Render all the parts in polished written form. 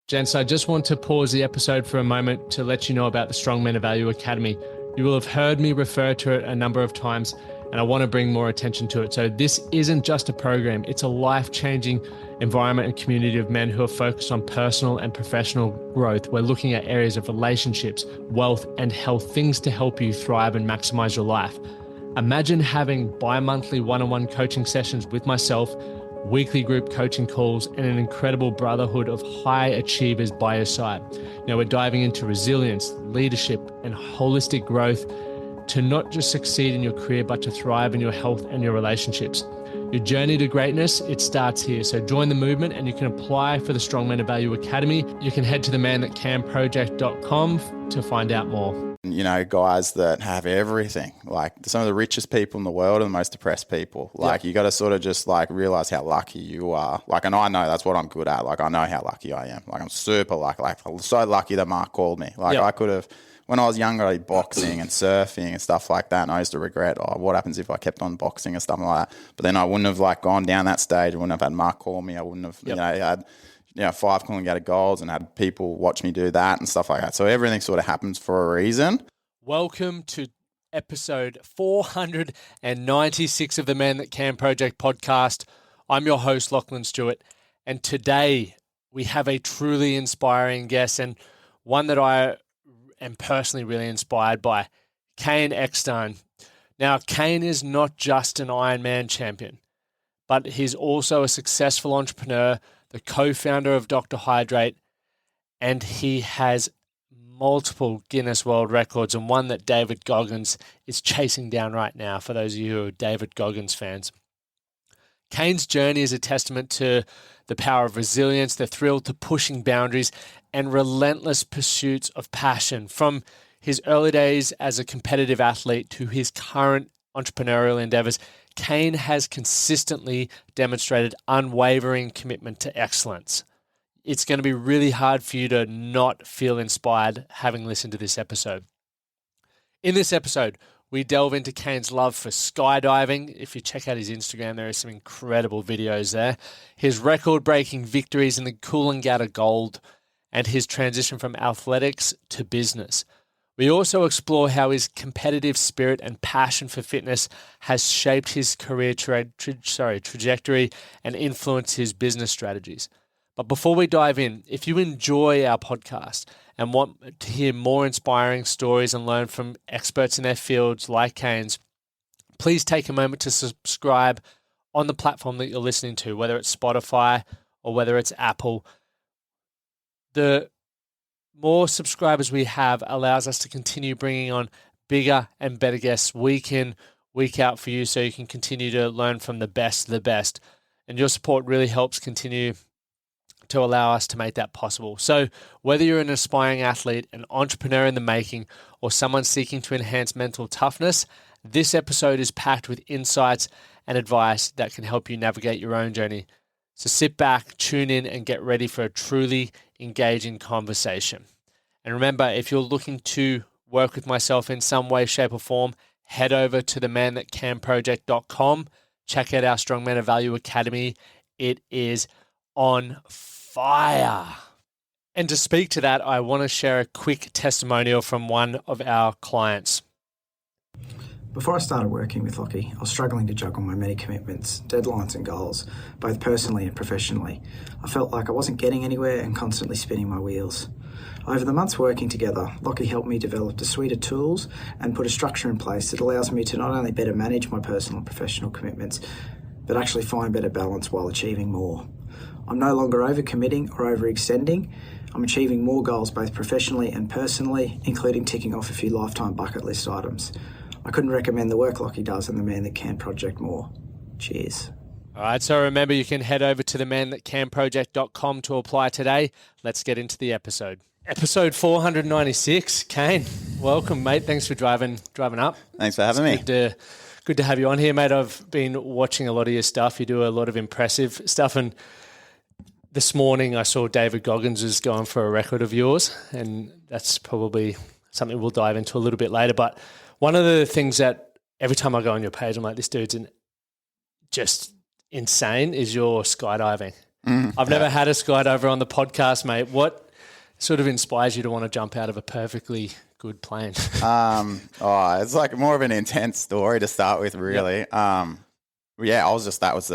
Gents, I just want to pause the episode for a moment to let you know about the Strong Men of Value Academy. You will have heard me refer to it a number of times, and I want to bring more attention to it. So this isn't just a program, it's a life-changing environment and community of men who are focused on personal and professional growth. We're looking at areas of relationships, wealth, and health, things to help you thrive and maximize your life. Imagine having bi-monthly one-on-one coaching sessions with myself, weekly group coaching calls, and an incredible brotherhood of high achievers by your side. Now we're diving into resilience, leadership, and holistic growth to not just succeed in your career, but to thrive in your health and your relationships. Your journey to greatness, it starts here. So join the movement and you can apply for the Strong Men of Value Academy. You can head to themanthatcanproject.com to find out more. You know, guys that have everything, like some of the richest people in the world are the most depressed people. Like you got to sort of just like realize how lucky you are. Like, and I know that's what I'm good at. Like, I know how lucky I am. Like, I'm super lucky. Like, I'm so lucky that Mark called me. Like, I could have, when I was younger, I did boxing and surfing and stuff like that. And I used to regret, what happens if I kept on boxing and stuff like that. But then I wouldn't have like gone down that stage. I wouldn't have had Mark call me. I wouldn't have, had 5 Coolangatta goals and had people watch me do that and stuff like that. So everything sort of happens for a reason. Welcome to episode 496 of the Man That Can Project podcast. I'm your host, Lachlan Stuart, and today we have a truly inspiring guest and one that I am personally really inspired by, Caine Eckstein. Now, Caine is not just an Ironman champion, but he's also a successful entrepreneur, the co-founder of Dr. Hydrate, and he has multiple Guinness World Records and one that David Goggins is chasing down right now, for those of you who are David Goggins fans. Caine's journey is a testament to the power of resilience, the thrill to pushing boundaries, and relentless pursuits of passion. From his early days as a competitive athlete to his current entrepreneurial endeavors, Caine has consistently demonstrated unwavering commitment to excellence. It's going to be really hard for you to not feel inspired having listened to this episode. In this episode, we delve into Caine's love for skydiving. If you check out his Instagram, there are some incredible videos there. His record-breaking victories in the Coolangatta Gold and his transition from athletics to business. We also explore how his competitive spirit and passion for fitness has shaped his career trajectory and influenced his business strategies. But before we dive in, if you enjoy our podcast and want to hear more inspiring stories and learn from experts in their fields like Caine's, please take a moment to subscribe on the platform that you're listening to, whether it's Spotify or whether it's Apple. The more subscribers we have allows us to continue bringing on bigger and better guests week in, week out for you, so you can continue to learn from the best of the best. And your support really helps continue to allow us to make that possible. So whether you're an aspiring athlete, an entrepreneur in the making, or someone seeking to enhance mental toughness, this episode is packed with insights and advice that can help you navigate your own journey. So sit back, tune in, and get ready for a truly engaging conversation. And remember, if you're looking to work with myself in some way, shape, or form, head over to themanthatcanproject.com. Check out our Strong Men of Value Academy. It is on fire. And to speak to that, I want to share a quick testimonial from one of our clients. Before I started working with Lockie, I was struggling to juggle my many commitments, deadlines and goals, both personally and professionally. I felt like I wasn't getting anywhere and constantly spinning my wheels. Over the months working together, Lockie helped me develop a suite of tools and put a structure in place that allows me to not only better manage my personal and professional commitments, but actually find better balance while achieving more. I'm no longer overcommitting or overextending. I'm achieving more goals both professionally and personally, including ticking off a few lifetime bucket list items. I couldn't recommend the work Lockie does and the Man That Can Project more. Cheers. All right, so remember you can head over to themanthatcanproject.com to apply today. Let's get into the episode. Episode 496. Caine, welcome, mate. Thanks for driving up. Thanks for having me. Good to have you on here, mate. I've been watching a lot of your stuff. You do a lot of impressive stuff, and this morning I saw David Goggins is going for a record of yours, and that's probably something we'll dive into a little bit later. But one of the things that every time I go on your page, I'm like, this dude's just insane, is your skydiving. I've never had a skydiver on the podcast, mate. What sort of inspires you to want to jump out of a perfectly good plane? It's like more of an intense story to start with, really. Yep. To be honest, that was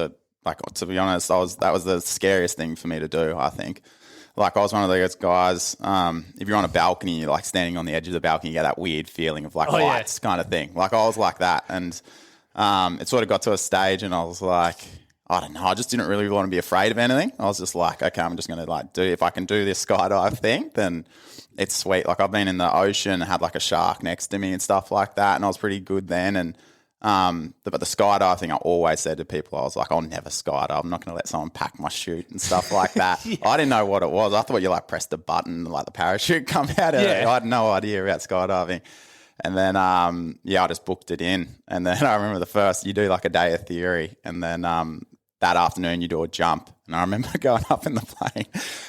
the scariest thing for me to do, I think. Like, I was one of those guys, if you're on a balcony, you're like standing on the edge of the balcony, you get that weird feeling of like lights kind of thing. Like, I was like that. And it sort of got to a stage and I was like, I don't know, I just didn't really want to be afraid of anything. I was just like, okay, I'm just going to if I can do this skydive thing, then it's sweet. Like, I've been in the ocean, had like a shark next to me and stuff like that. And I was pretty good then. And but the skydive thing, I always said to people, I was like, I'll never skydive. I'm not going to let someone pack my chute and stuff like that. I didn't know what it was. I thought you like pressed a button and like the parachute come out. I had no idea about skydiving. And then, I just booked it in. And then I remember you do like a day of theory. And then that afternoon you do a jump. And I remember going up in the plane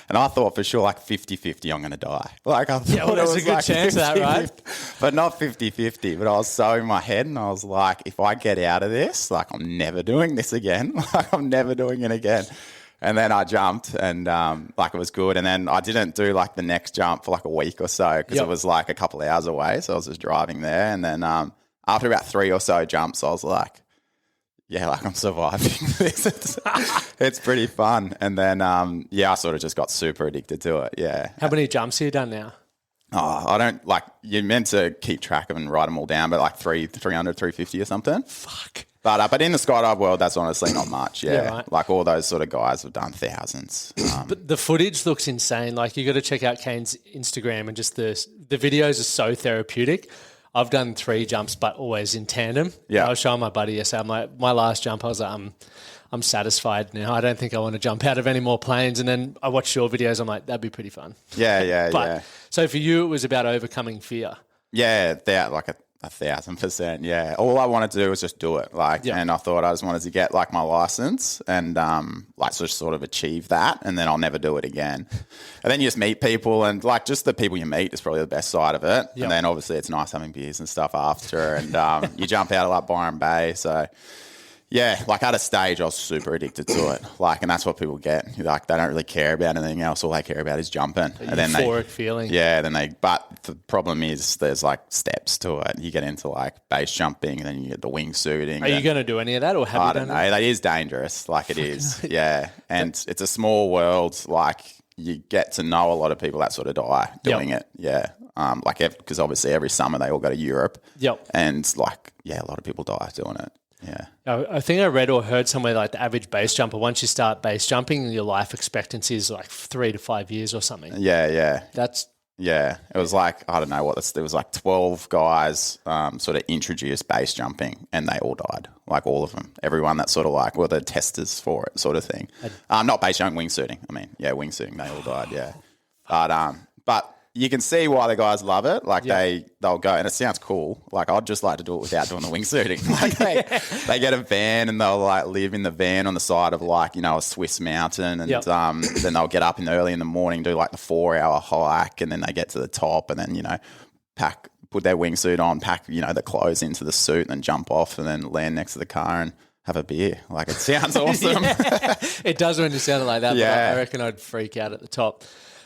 and I thought for sure like 50-50 I'm going to die. Like, I thought there's a good chance of that, right? But not 50-50. But I was so in my head and I was like, if I get out of this, like, I'm never doing this again. Like, I'm never doing it again. And then I jumped and it was good. And then I didn't do like the next jump for like a week or so because it was like a couple of hours away. So I was just driving there. And then after about 3 or so jumps, I was like, yeah, like, I'm surviving this. It's pretty fun. And then, I sort of just got super addicted to it. Yeah. How many jumps have you done now? Oh, I don't you're meant to keep track of and write them all down, but like 300, 350 or something. Fuck. But in the skydive world, that's honestly not much. Yeah. Right. Like, all those sort of guys have done thousands. But the footage looks insane. Like, you got to check out Caine's Instagram and just the videos are so therapeutic. I've done 3 jumps, but always in tandem. Yeah. I was showing my buddy yesterday. I'm like, my last jump, I was like, I'm satisfied now. I don't think I want to jump out of any more planes. And then I watched your videos. I'm like, that'd be pretty fun. Yeah. So for you, it was about overcoming fear. Yeah, like a 1,000%. Yeah. All I wanted to do was just do it. And I thought I just wanted to get like my license and sort of achieve that, and then I'll never do it again. And then you just meet people, and like, just the people you meet is probably the best side of it. Yep. And then obviously it's nice having beers and stuff after, and you jump out of like Byron Bay. So yeah, like, at a stage I was super addicted to it. Like, and that's what people get. Like, they don't really care about anything else. All they care about is jumping. And then euphoric feeling. Yeah, but the problem is there's like steps to it. You get into like base jumping, and then you get the wingsuiting. Are you going to do any of that, or have you done I don't know. That is dangerous. Like, it is. Yeah. And it's a small world. Like, you get to know a lot of people that sort of die doing it. Yeah. Because obviously every summer they all go to Europe. Yep. And a lot of people die doing it. Yeah. I think I read or heard somewhere like the average base jumper, once you start base jumping, your life expectancy is like 3 to 5 years or something. Yeah. Yeah. It was like, I don't know there was like 12 guys sort of introduced base jumping, and they all died. Like, all of them. Everyone that sort of like were the testers for it, sort of thing. Not base jumping, wingsuiting. Wingsuiting, they all died, yeah. But you can see why the guys love it. Like, they'll go, and it sounds cool. Like, I'd just like to do it without doing the wingsuiting. Like, they get a van, and they'll like live in the van on the side of like, a Swiss mountain, and then they'll get up early in the morning, do like the 4-hour hike, and then they get to the top, and then put their wingsuit on, pack the clothes into the suit, and then jump off, and then land next to the car and have a beer. Like, it sounds awesome. It does when you sound it like that. Yeah. But I reckon I'd freak out at the top.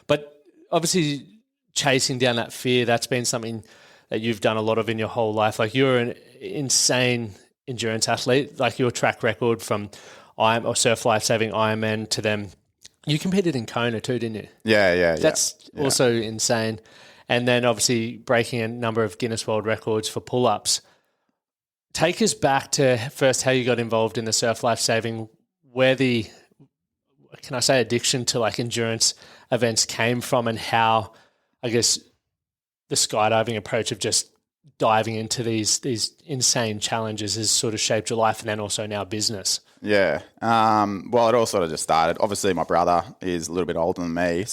But obviously, chasing down that fear, that's been something that you've done a lot of in your whole life. Like, you're an insane endurance athlete. Like, your track record from Surf Life Saving Ironman to them. You competed in Kona too, didn't you? Yeah. That's also insane. And then obviously breaking a number of Guinness World Records for pull-ups. Take us back to first how you got involved in the Surf Life Saving, where the, can I say, addiction to like endurance events came from, and how, I guess, the skydiving approach of just diving into these insane challenges has sort of shaped your life, and then also now business. Yeah. Well, it all sort of just started. Obviously, my brother is a little bit older than me,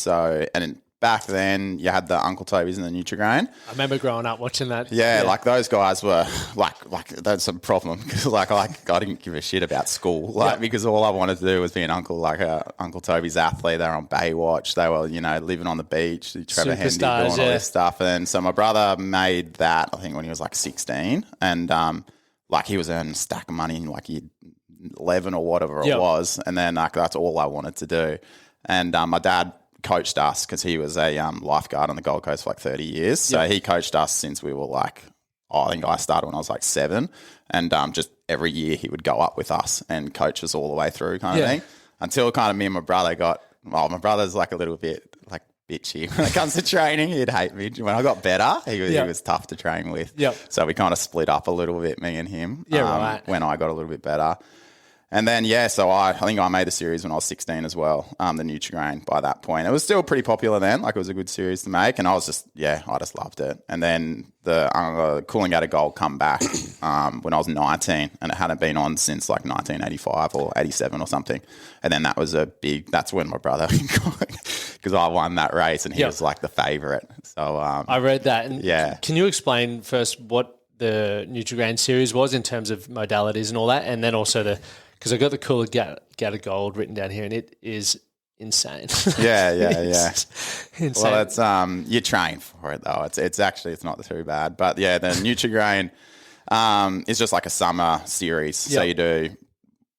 and back then you had the Uncle Toby's and the Nutri-Grain. I remember growing up watching that. Yeah, like those guys were like that's a problem, because I didn't give a shit about school, because all I wanted to do was be an uncle, like a Uncle Toby's athlete. They were on Baywatch. They were living on the beach, Trevor Hendy, doing all this stuff. And so my brother made that, I think, when he was like 16, and he was earning a stack of money, and like he'd 11 or whatever it was. And then like that's all I wanted to do. And my dad coached us because he was a lifeguard on the Gold Coast for like 30 years. So he coached us since we were like, I think I started when I was like 7. And just every year he would go up with us and coach us all the way through kind of thing. Until kind of me and my brother my brother's like a little bit like bitchy when it comes to training. He'd hate me. When I got better, he was tough to train with. So we kind of split up a little bit, me and him, when I got a little bit better. And then, so I think I made the series when I was 16 as well, the Nutrigrain by that point. It was still pretty popular then, like it was a good series to make, and I was just, I just loved it. And then the Coolangatta Gold come back when I was 19, and it hadn't been on since like 1985 or 87 or something. And then that's when my brother, because I won that race and he was like the favourite. So I read that. And can you explain first what the Nutrigrain series was in terms of modalities and all that, and then also because I got the Coolangatta Gold written down here, and it is insane. It's insane. Well, it's you train for it though. It's actually not too bad. But the Nutrigrain is just like a summer series. So you do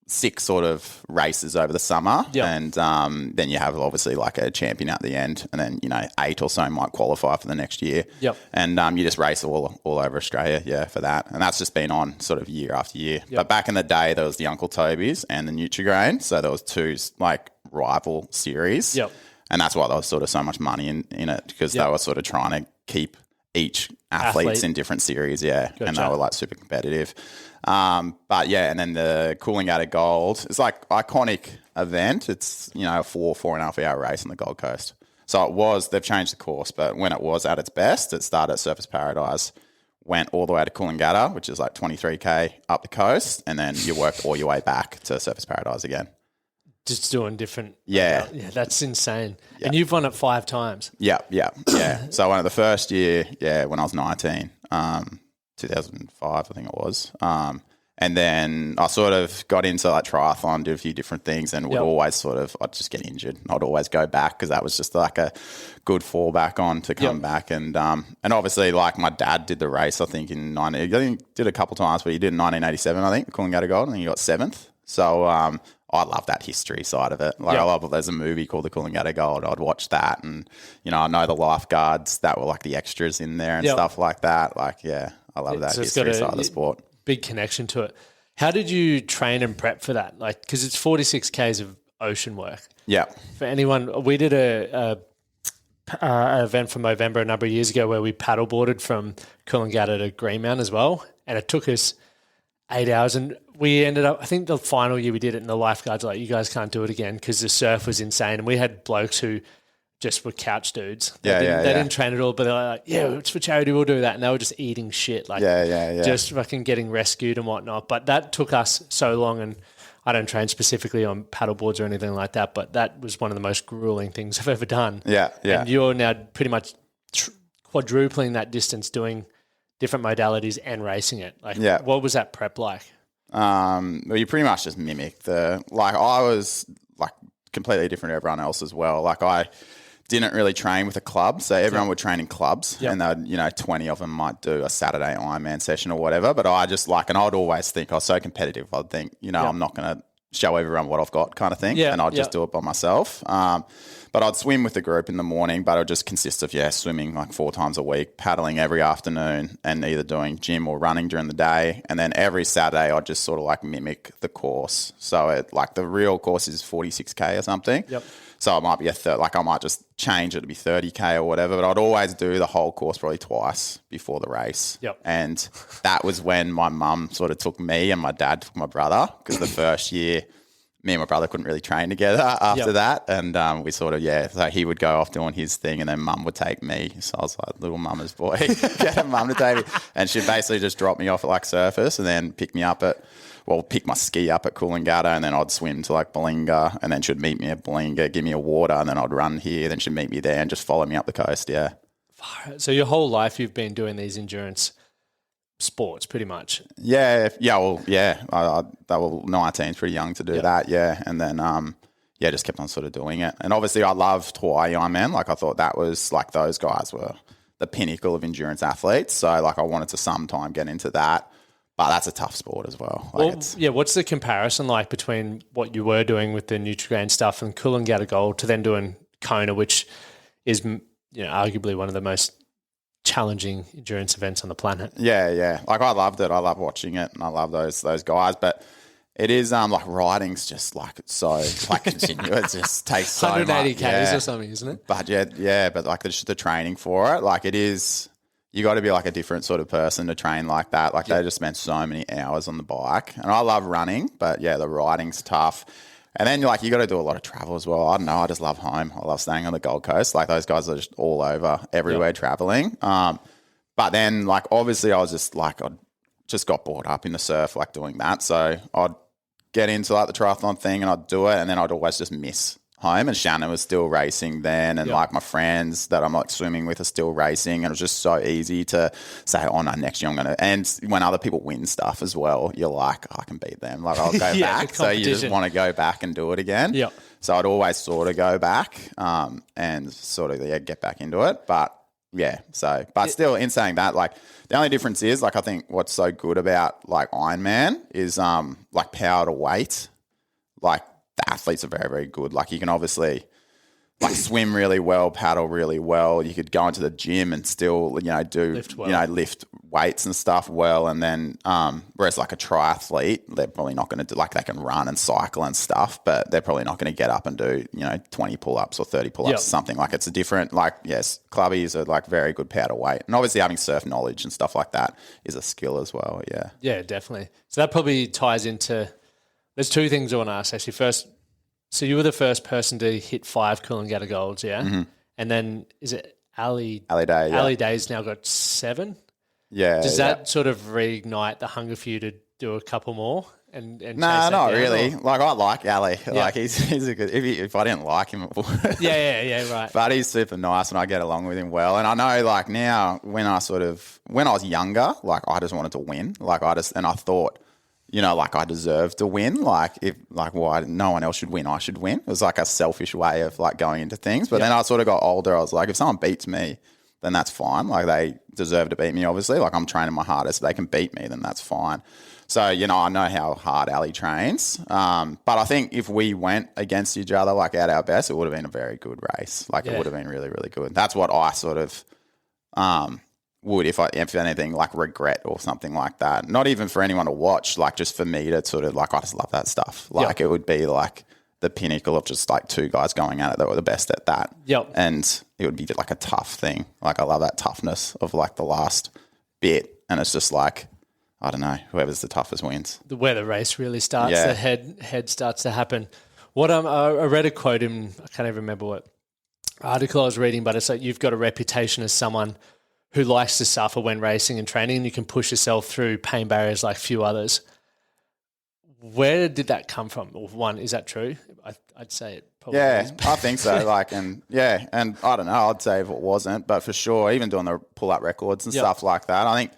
6 sort of races over the summer, and then you have obviously like a champion at the end, and then 8 or so might qualify for the next year. And you just race all over Australia, for that, and that's just been on sort of year after year. But back in the day, there was the Uncle Toby's and the Nutrigrain, so there was 2 like rival series, and that's why there was sort of so much money in it, because they were sort of trying to keep each athletes in different series, and they were like super competitive. But and then the Coolangatta Gold is like iconic event. It's, a 4.5 hour race on the Gold Coast. So they've changed the course, but when it was at its best, it started at Surfers Paradise, went all the way to Coolangatta, which is like 23K up the coast, and then you work all your way back to Surfers Paradise again. Just doing different. Yeah, that's insane. And you've won it 5 times. Yeah. So one of the first year, when I was 19, 2005, I think it was. And then I sort of got into like triathlon, did a few different things, and would always I'd just get injured. I'd always go back because that was just like a good fallback on to come back. And obviously like my dad did the race, I think did a couple times, but he did in 1987, I think, Coolangatta Gold, and he got 7th. So I love that history side of it. Like I love there's a movie called The Coolangatta Gold. I'd watch that, and I know the lifeguards that were like the extras in there and stuff like that. Like I love that history side of the sport. Big connection to it. How did you train and prep for that? Like, because it's 46 Ks of ocean work. Yeah. For anyone, we did an event for Movember a number of years ago where we paddleboarded from Coolangatta to Greenmount as well, and it took us 8 hours, and we ended up, I think the final year we did it, and the lifeguards were like, you guys can't do it again because the surf was insane. And we had blokes who just were couch dudes. They didn't train at all, but they're like, it's for charity, we'll do that. And they were just eating shit, like just fucking getting rescued and whatnot. But that took us so long, and I don't train specifically on paddleboards or anything like that, but that was one of the most grueling things I've ever done. And you're now pretty much quadrupling that distance, doing different modalities and racing it. Like, what was that prep like? Well, you pretty much just mimic I was like completely different to everyone else as well. Like I didn't really train with a club, so everyone would train in clubs, and they'd, 20 of them might do a Saturday Ironman session or whatever. But I just and I'd always think I was so competitive. I'd think, I'm not going to show everyone what I've got kind of thing, and I'd just do it by myself. But I'd swim with the group in the morning, but it would just consist of, swimming like 4 times a week, paddling every afternoon, and either doing gym or running during the day. And then every Saturday I'd just sort of like mimic the course. So the real course is 46K or something. So it might be I might just change it to be 30K or whatever, but I'd always do the whole course probably twice before the race. And that was when my mum sort of took me and my dad took my brother, because the first year me and my brother couldn't really train together after that. And we sort of, so he would go off doing his thing, and then mum would take me. So I was like, little mama's boy, get a mum to take me. And she'd basically just drop me off at like Surface, and then pick my ski up at Coolangatta, and then I'd swim to like Balinga, and then she'd meet me at Balinga, give me a water, and then I'd run here, then she'd meet me there and just follow me up the coast, So your whole life you've been doing these endurance sports pretty much? I 19 is pretty young to do that, and then just kept on sort of doing it. And obviously I loved Hawaii Ironman. Like I thought that was like, those guys were the pinnacle of endurance athletes, so like I wanted to sometime get into that. But that's a tough sport as well. What's the comparison like between what you were doing with the Nutrigrain stuff and Coolangatta Gold to then doing Kona, which is arguably one of the most challenging endurance events on the planet? Yeah. Like I loved it. I love watching it, and I love those guys. But it is like riding's just like it's so like continuous. It just takes so 180 much. k's or something, isn't it? But but like the training for it, like it is. You got to be like a different sort of person to train like that. Like they just spend so many hours on the bike, and I love running, but the riding's tough. And then like you got to do a lot of travel as well. I don't know. I just love home. I love staying on the Gold Coast. Like those guys are just all over everywhere traveling. But then like obviously I was just like I just got brought up in the surf, like doing that. So I'd get into like the triathlon thing and I'd do it, and then I'd always just miss home. And Shannon was still racing then, and like my friends that I'm like swimming with are still racing, and it was just so easy to say, oh no, next year I'm going to. And when other people win stuff as well, you're like, I can beat them. Like I'll go back. So you just want to go back and do it again. Yeah. So I'd always sort of go back and sort of get back into it. But still in saying that, like the only difference is like I think what's so good about like Ironman is like power to weight. Like the athletes are very, very good. Like you can obviously like swim really well, paddle really well. You could go into the gym and still, do, lift weights and stuff well. And then, whereas like a triathlete, they're probably not going to do, like they can run and cycle and stuff, but they're probably not going to get up and do, 20 pull-ups or 30 pull-ups or something. Like it's a different, like, yes, clubbies are like very good power to weight. And obviously having surf knowledge and stuff like that is a skill as well. Yeah. Yeah, definitely. So that probably ties into, there's two things I want to ask actually. First, so you were the first person to hit 5 Coolangatta Golds, yeah? Mm-hmm. And then is it Ali Day? Yeah. Ali Day's now got 7? Yeah. Does that sort of reignite the hunger for you to do a couple more? And no, not really. Or? Like I like Ali. Yeah. Like he's a good. If I didn't like him, it would. Yeah, right. But he's super nice, and I get along with him well. And I know, like now, when I was younger, like I just wanted to win. Like I thought, like I deserved to win. Like why no one else should win, I should win. It was like a selfish way of like going into things. But then I sort of got older. I was like, if someone beats me, then that's fine. Like they deserve to beat me, obviously. Like I'm training my hardest. If they can beat me, then that's fine. So, I know how hard Ali trains. But I think if we went against each other, like at our best, it would have been a very good race. Like it would have been really, really good. That's what I sort of would, if anything, like regret or something like that. Not even for anyone to watch, like just for me to sort of like, I just love that stuff. Like it would be like the pinnacle of just like two guys going at it that were the best at that. Yep. And it would be like a tough thing. Like I love that toughness of like the last bit. And it's just like, I don't know, whoever's the toughest wins. Where the race really starts, the head starts to happen. What I read a quote in, I can't even remember what article I was reading, but it's like you've got a reputation as someone who likes to suffer when racing and training, and you can push yourself through pain barriers like few others. Where did that come from? Or one, is that true? I'd say it probably is. I think so. and I don't know, I'd say if it wasn't, but for sure, even doing the pull-up records and stuff like that,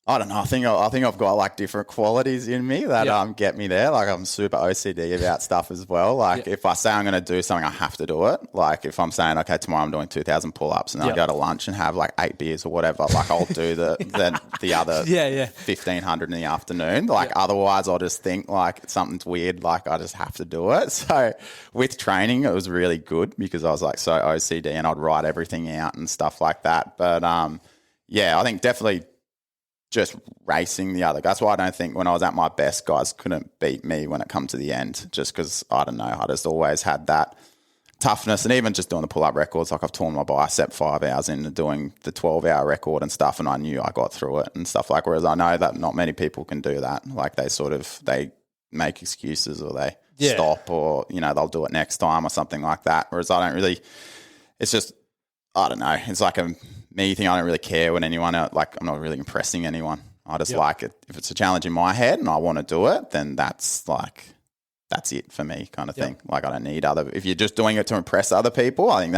I don't know. I think I've got like different qualities in me that get me there. Like I'm super OCD about stuff as well. Like if I say I'm going to do something, I have to do it. Like if I'm saying, okay, tomorrow I'm doing 2,000 pull-ups and I go to lunch and have like 8 beers or whatever, like I'll do the other 1,500 in the afternoon. Like otherwise I'll just think like something's weird. Like I just have to do it. So with training, it was really good because I was like so OCD and I'd write everything out and stuff like that. But I think definitely just racing the other. That's why I don't think when I was at my best, guys couldn't beat me when it come to the end, just because, I don't know, I just always had that toughness. And even just doing the pull-up records, like I've torn my bicep 5 hours into doing the 12-hour record and stuff, and I knew I got through it and stuff like, whereas I know that not many people can do that. Like they make excuses or they stop or, they'll do it next time or something like that. Whereas I don't really, it's just, I don't know. It's like a me thing. I don't really care when anyone else, like I'm not really impressing anyone. I just like it. If it's a challenge in my head and I want to do it, then that's it for me kind of thing. Like I don't need if you're just doing it to impress other people, I think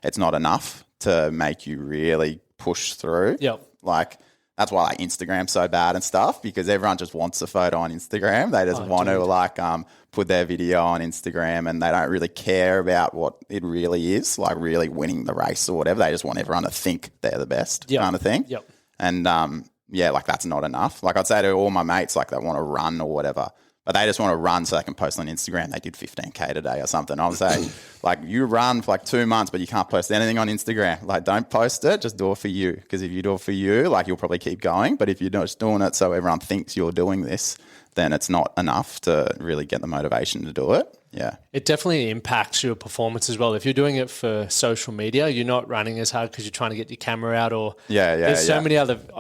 it's not enough to make you really push through. Yep. Like that's why like Instagram's so bad and stuff, because everyone just wants a photo on Instagram. They just want to put their video on Instagram and they don't really care about what it really is, like really winning the race or whatever. They just want everyone to think they're the best kind of thing. Yep. And like that's not enough. Like I'd say to all my mates like that want to run or whatever, but they just want to run so they can post on Instagram. They did 15K today or something. I would say like you run for like 2 months, but you can't post anything on Instagram. Like don't post it, just do it for you. Because if you do it for you, like you'll probably keep going. But if you're just doing it so everyone thinks you're doing this, then it's not enough to really get the motivation to do it. Yeah. It definitely impacts your performance as well. If you're doing it for social media, you're not running as hard because you're trying to get your camera out or there's so many other –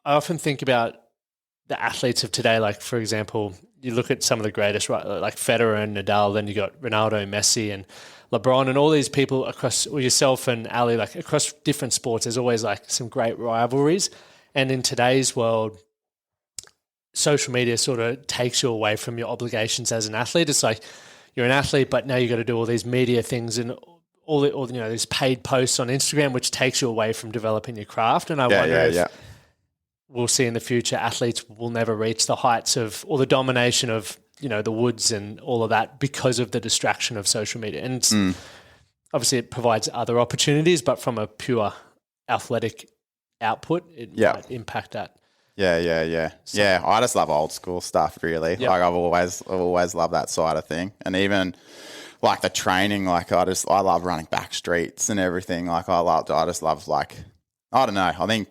I often think about the athletes of today. Like, for example, you look at some of the greatest, right, like Federer and Nadal, then you got Ronaldo, Messi and LeBron and all these people across, or yourself and Ali, like across different sports, there's always like some great rivalries. And in today's world, social media sort of takes you away from your obligations as an athlete. It's like you're an athlete, but now you got to do all these media things and all these paid posts on Instagram, which takes you away from developing your craft. And I wonder if we'll see in the future athletes will never reach the heights of or the domination of, the Woods and all of that because of the distraction of social media. And obviously it provides other opportunities, but from a pure athletic output, it might impact that. Yeah. I just love old school stuff, really. Yep. Like I've always loved that side of thing. And even like the training, like I love running back streets and everything. Like I just love like, I don't know. I think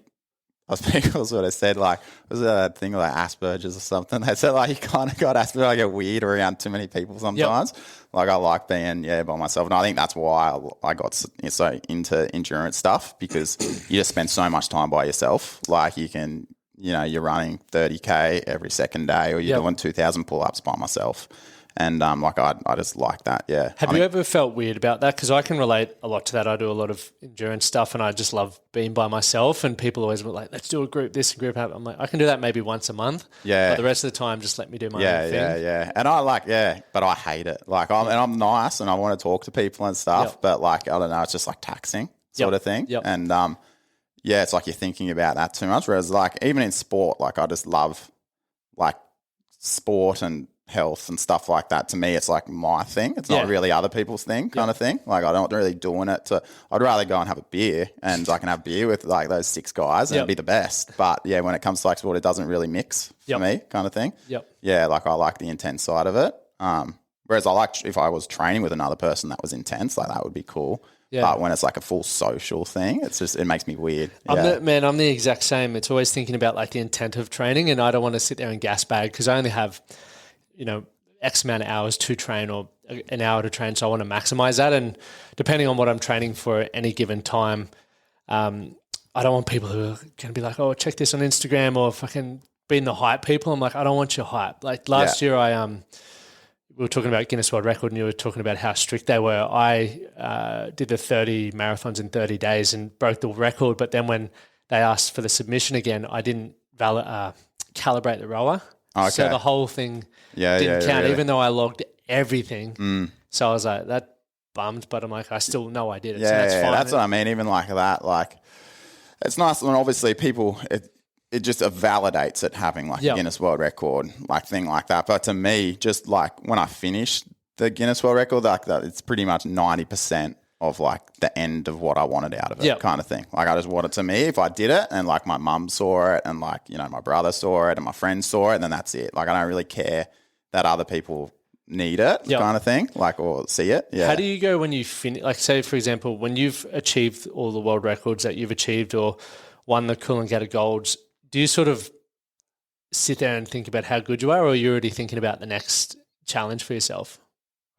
people sort of said like, was it that thing like Asperger's or something? They said like you kind of got Asperger's, I get weird around too many people sometimes. Yep. Like I like being by myself. And I think that's why I got so into endurance stuff, because you just spend so much time by yourself. Like you can, you're running 30K every second day, or you're doing 2,000 pull-ups by myself. And I just like that, yeah. Have you ever felt weird about that? Because I can relate a lot to that. I do a lot of endurance stuff and I just love being by myself, and people always were like, let's do a group this and group that. I'm like, I can do that maybe once a month. Yeah. But the rest of the time, just let me do my own thing. Yeah. And but I hate it. Like I'm nice and I want to talk to people and stuff, but like, I don't know, it's just like taxing sort of thing. Yep. And it's like you're thinking about that too much. Whereas like even in sport, like I just love like sport and health and stuff like that. To me, it's like my thing. It's not really other people's thing kind of thing. Like I don't really doing it I'd rather go and have a beer, and I can have beer with like those 6 guys and it'd be the best. But yeah, when it comes to like sport, it doesn't really mix for me kind of thing. Yep. Yeah. Like I like the intense side of it. Whereas I like if I was training with another person that was intense, like that would be cool. Yeah. But when it's like a full social thing, it makes me weird. I'm the exact same. It's always thinking about like the intent of training, and I don't want to sit there and gas bag because I only have, X amount of hours to train or an hour to train. So I want to maximize that. And depending on what I'm training for at any given time, I don't want people who are going to be like, oh, check this on Instagram or fucking being the hype people. I'm like, I don't want your hype. Like last year we were talking about Guinness World Record and you were talking about how strict they were. I did the 30 marathons in 30 days and broke the record. But then when they asked for the submission again, I didn't calibrate the rower. Okay. So the whole thing didn't count, even though I logged everything. So I was like, that bummed, but I'm like, I still know I did it. So that's fine. That's what I mean. Even like that, like it's nice. And obviously people, it just validates it having like a Guinness World Record, like thing like that. But to me, just like when I finished the Guinness World Record, like that, it's pretty much 90% of like the end of what I wanted out of it kind of thing. Like I just wanted, to me, if I did it and like my mum saw it and like, my brother saw it and my friends saw it, then that's it. Like I don't really care that other people need it kind of thing, like, or see it. Yeah. How do you go when you finish, like say for example, when you've achieved all the world records that you've achieved or won the Coolangatta Golds, do you sort of sit there and think about how good you are, or are you already thinking about the next challenge for yourself,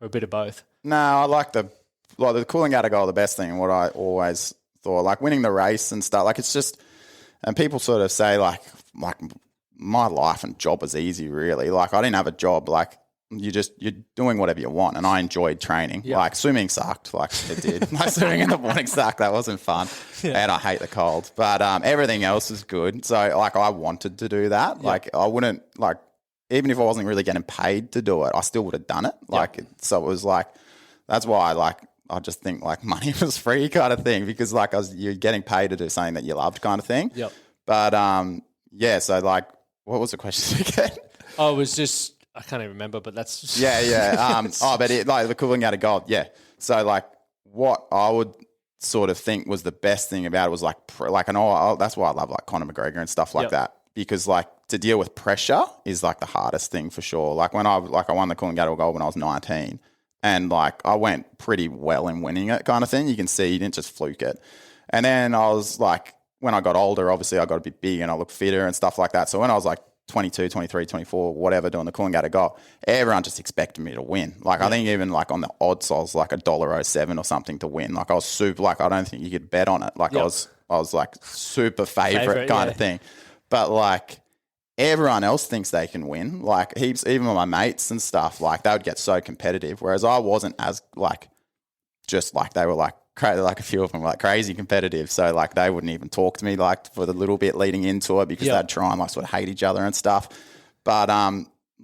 or a bit of both? No, I like the Coolangatta Gold, the best thing, and what I always thought, like winning the race and stuff, like it's just, and people sort of say like my life and job was easy really. Like I didn't have a job, like you're doing whatever you want, and I enjoyed training. Yep. Like swimming sucked, like it did. Like swimming in the morning sucked. That wasn't fun, and I hate the cold. But everything else is good. So like I wanted to do that. Yep. Like I wouldn't like, even if I wasn't really getting paid to do it, I still would have done it. Like so it was like, that's why I just think like money was free kind of thing, because like you're getting paid to do something that you loved kind of thing. Yep. But so like, what was the question again? Oh, it was just, I can't even remember, but that's just but it, like the Coolangatta Gold, yeah. So like what I would sort of think was the best thing about it was like that's why I love like Conor McGregor and stuff like that, because like to deal with pressure is like the hardest thing for sure. Like when I won the Coolangatta Gold when I was 19, and like I went pretty well in winning it kind of thing. You can see you didn't just fluke it. And then I was like, when I got older, obviously I got a bit big and I looked fitter and stuff like that. So when I was like 22, 23, 24, whatever, doing the Coolangatta Gold, everyone just expected me to win. Like I think even like on the odds, I was like $1.07 or something to win. Like I was super, like I don't think you could bet on it. Like I was like super favorite kind of thing. But like everyone else thinks they can win. Like heaps, even my mates and stuff, like they would get so competitive. Whereas I wasn't as like, just like they were like a few of them were like crazy competitive. So like they wouldn't even talk to me like for the little bit leading into it, because they'd try and like sort of hate each other and stuff. But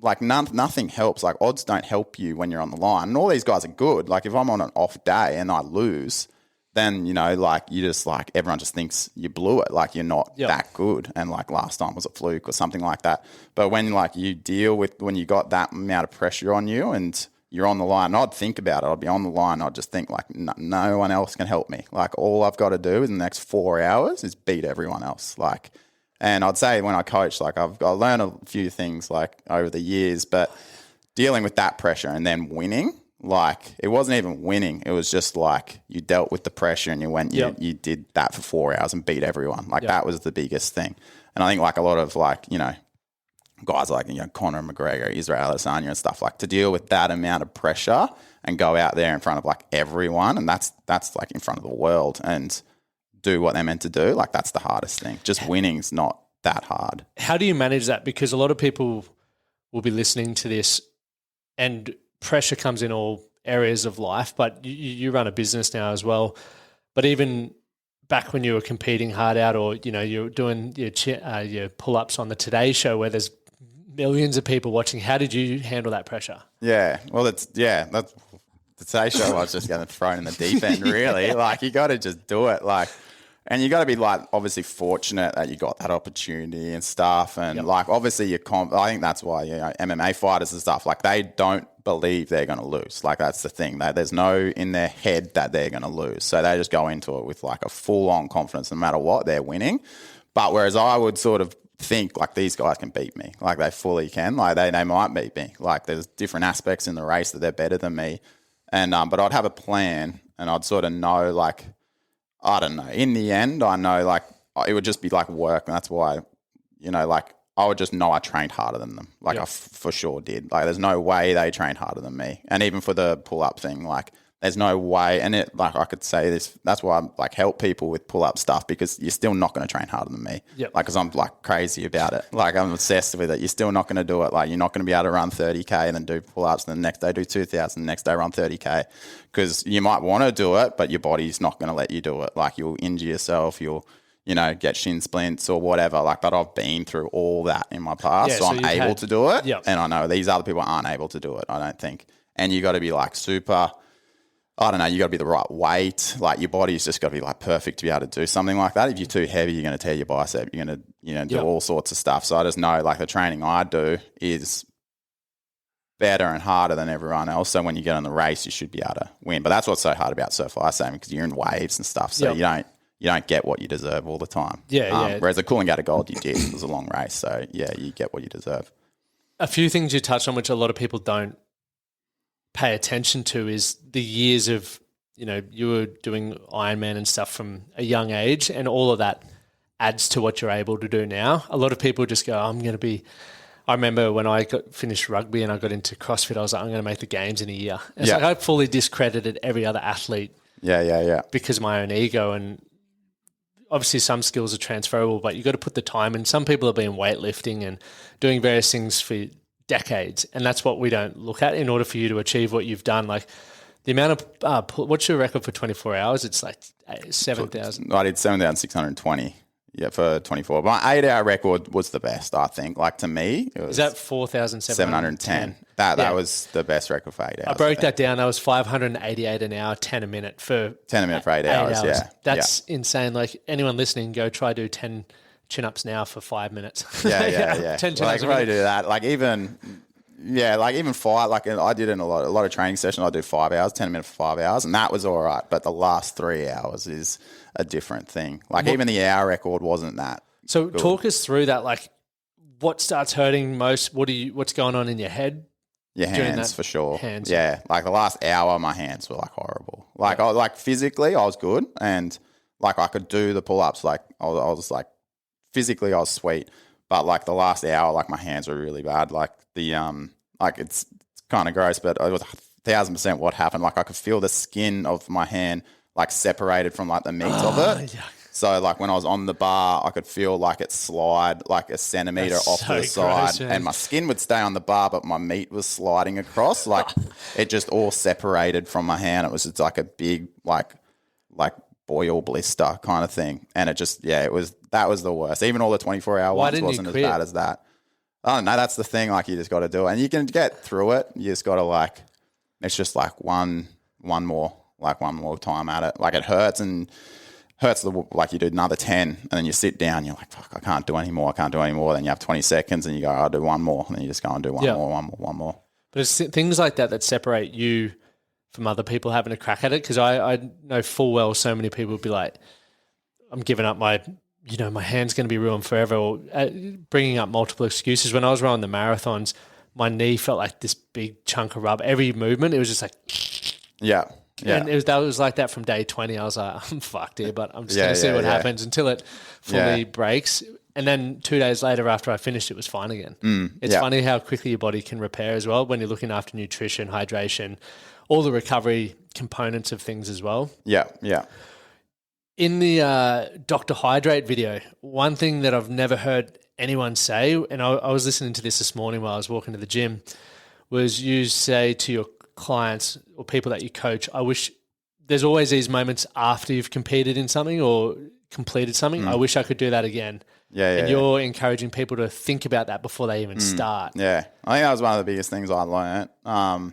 like nothing helps. Like odds don't help you when you're on the line. And all these guys are good. Like if I'm on an off day and I lose, then, you know, like you just like everyone just thinks you blew it. Like you're not that good. And like last time was a fluke or something like that. But when like you deal with, when you got that amount of pressure on you and you're on the line, and I'd think about it. I'd be on the line. I'd just think like, no one else can help me. Like all I've got to do in the next 4 hours is beat everyone else. Like, and I'd say when I coach, like I learned a few things like over the years, but dealing with that pressure and then winning, like it wasn't even winning. It was just like you dealt with the pressure and you went, you did that for 4 hours and beat everyone. Like that was the biggest thing. And I think like a lot of like, you know, guys like, you know, Conor McGregor, Israel Adesanya and stuff, like to deal with that amount of pressure and go out there in front of like everyone, and that's like in front of the world, and do what they're meant to do, like that's the hardest thing. Just winning's not that hard. How do you manage that? Because a lot of people will be listening to this and pressure comes in all areas of life, but you run a business now as well. But even back when you were competing hard out, or, you know, you're doing your pull-ups on the Today Show where there's millions of people watching, how did you handle that pressure? Yeah, well, that's the Today Show. I was just getting thrown in the deep end, really. Like you got to just do it, like, and you got to be like obviously fortunate that you got that opportunity and stuff, and like obviously I think that's why, you know, MMA fighters and stuff, like they don't believe they're going to lose. Like that's the thing. There's no in their head that they're going to lose, so they just go into it with like a full-on confidence, no matter what, they're winning. But whereas I would sort of think like these guys can beat me, like they fully can, like they might beat me, like there's different aspects in the race that they're better than me, and but I'd have a plan and I'd sort of know, like, I don't know, in the end I know like it would just be like work, and that's why, you know, like I would just know I trained harder than them, like I for sure did. Like there's no way they trained harder than me. And even for the pull-up thing, like there's no way. And it, like I could say this, that's why I like help people with pull-up stuff, because you're still not going to train harder than me. Like, because I'm like crazy about it. Like I'm obsessed with it. You're still not going to do it. Like you're not going to be able to run 30K and then do pull-ups, and the next day do 2,000, the next day run 30K, because you might want to do it, but your body's not going to let you do it. Like you'll injure yourself, you'll, you know, get shin splints or whatever. Like, but I've been through all that in my past, so I'm able to do it. And I know these other people aren't able to do it, I don't think. And you got to be like super, I don't know, you got to be the right weight. Like your body's just got to be like perfect to be able to do something like that. If you're too heavy, you're going to tear your bicep. You're going to, you know, do all sorts of stuff. So I just know like the training I do is better and harder than everyone else. So when you get on the race, you should be able to win. But that's what's so hard about surf ice saving, because you're in waves and stuff. So you don't get what you deserve all the time. Whereas the Coolangatta Gold, you did. It was a long race. So, yeah, you get what you deserve. A few things you touched on which a lot of people don't pay attention to is the years of, you know, you were doing Ironman and stuff from a young age, and all of that adds to what you're able to do now. A lot of people just go, I'm going to be – I remember when I finished rugby and I got into CrossFit, I was like, I'm going to make the games in a year. And it's like I fully discredited every other athlete because of my own ego. And obviously some skills are transferable, but you got to put the time in. Some people have been weightlifting and doing various things for decades, and that's what we don't look at in order for you to achieve what you've done. Like the amount of what's your record for 24 hours? It's like 7,000. I did 7,620. Yeah, for 24. My 8-hour record was the best, I think. Like to me, it was, is that 4,710? That was the best record for 8 hours. I broke that down. That was 588 an hour, 10 a minute for 8 hours. Yeah, that's insane. Like anyone listening, go try do 10 chin-ups now for 5 minutes. Yeah. 10 chin-ups. Well, I can probably do that. Like even Yeah, like even I did in a lot of training sessions. I do 5 hours, 10 minutes for 5 hours, and that was all right. But the last 3 hours is a different thing. Like even the hour record wasn't that. So good. Talk us through that. Like, what starts hurting most? What's going on in your head? Your hands for sure. Hands. Yeah, like the last hour, my hands were like horrible. Like physically, I was good, and like I could do the pull ups. Like I was like physically, I was sweet. But like the last hour, like my hands were really bad. Like like it's kind of gross, but it was 1,000% what happened. Like I could feel the skin of my hand like separated from like the meat of it. Yeah. So like when I was on the bar, I could feel like it slide like a centimeter off to the side, and my skin would stay on the bar, but my meat was sliding across. Like it just all separated from my hand. It was just like a big like boil blister kind of thing, and it just that was the worst. Even all the 24-hour ones wasn't as bad as that. I don't know. That's the thing. Like you just got to do it, and you can get through it. You just got to like it's just like one more time at it. Like it hurts and. Like you do another 10 and then you sit down, you're like, fuck, I can't do any more. Then you have 20 seconds and you go, I'll do one more. And then you just go and do one more. But it's things like that separate you from other people having a crack at it. Because I know full well so many people would be like, I'm giving up my hand's going to be ruined forever, or bringing up multiple excuses. When I was running the marathons, my knee felt like this big chunk of rubber. Every movement, it was just like... Yeah. Yeah. And that was like that from day 20. I was like, I'm fucked here, but I'm just going to see what happens until it fully breaks. And then 2 days later after I finished, it was fine again. It's funny how quickly your body can repair as well when you're looking after nutrition, hydration, all the recovery components of things as well. Yeah, yeah. In the Dr. Hydrate video, one thing that I've never heard anyone say, and I was listening to this morning while I was walking to the gym, was you say to your clients or people that you coach, I wish there's always these moments after you've competed in something or completed something. I wish I could do that again. And you're encouraging people to think about that before they even start. Yeah. I think that was one of the biggest things I learned. I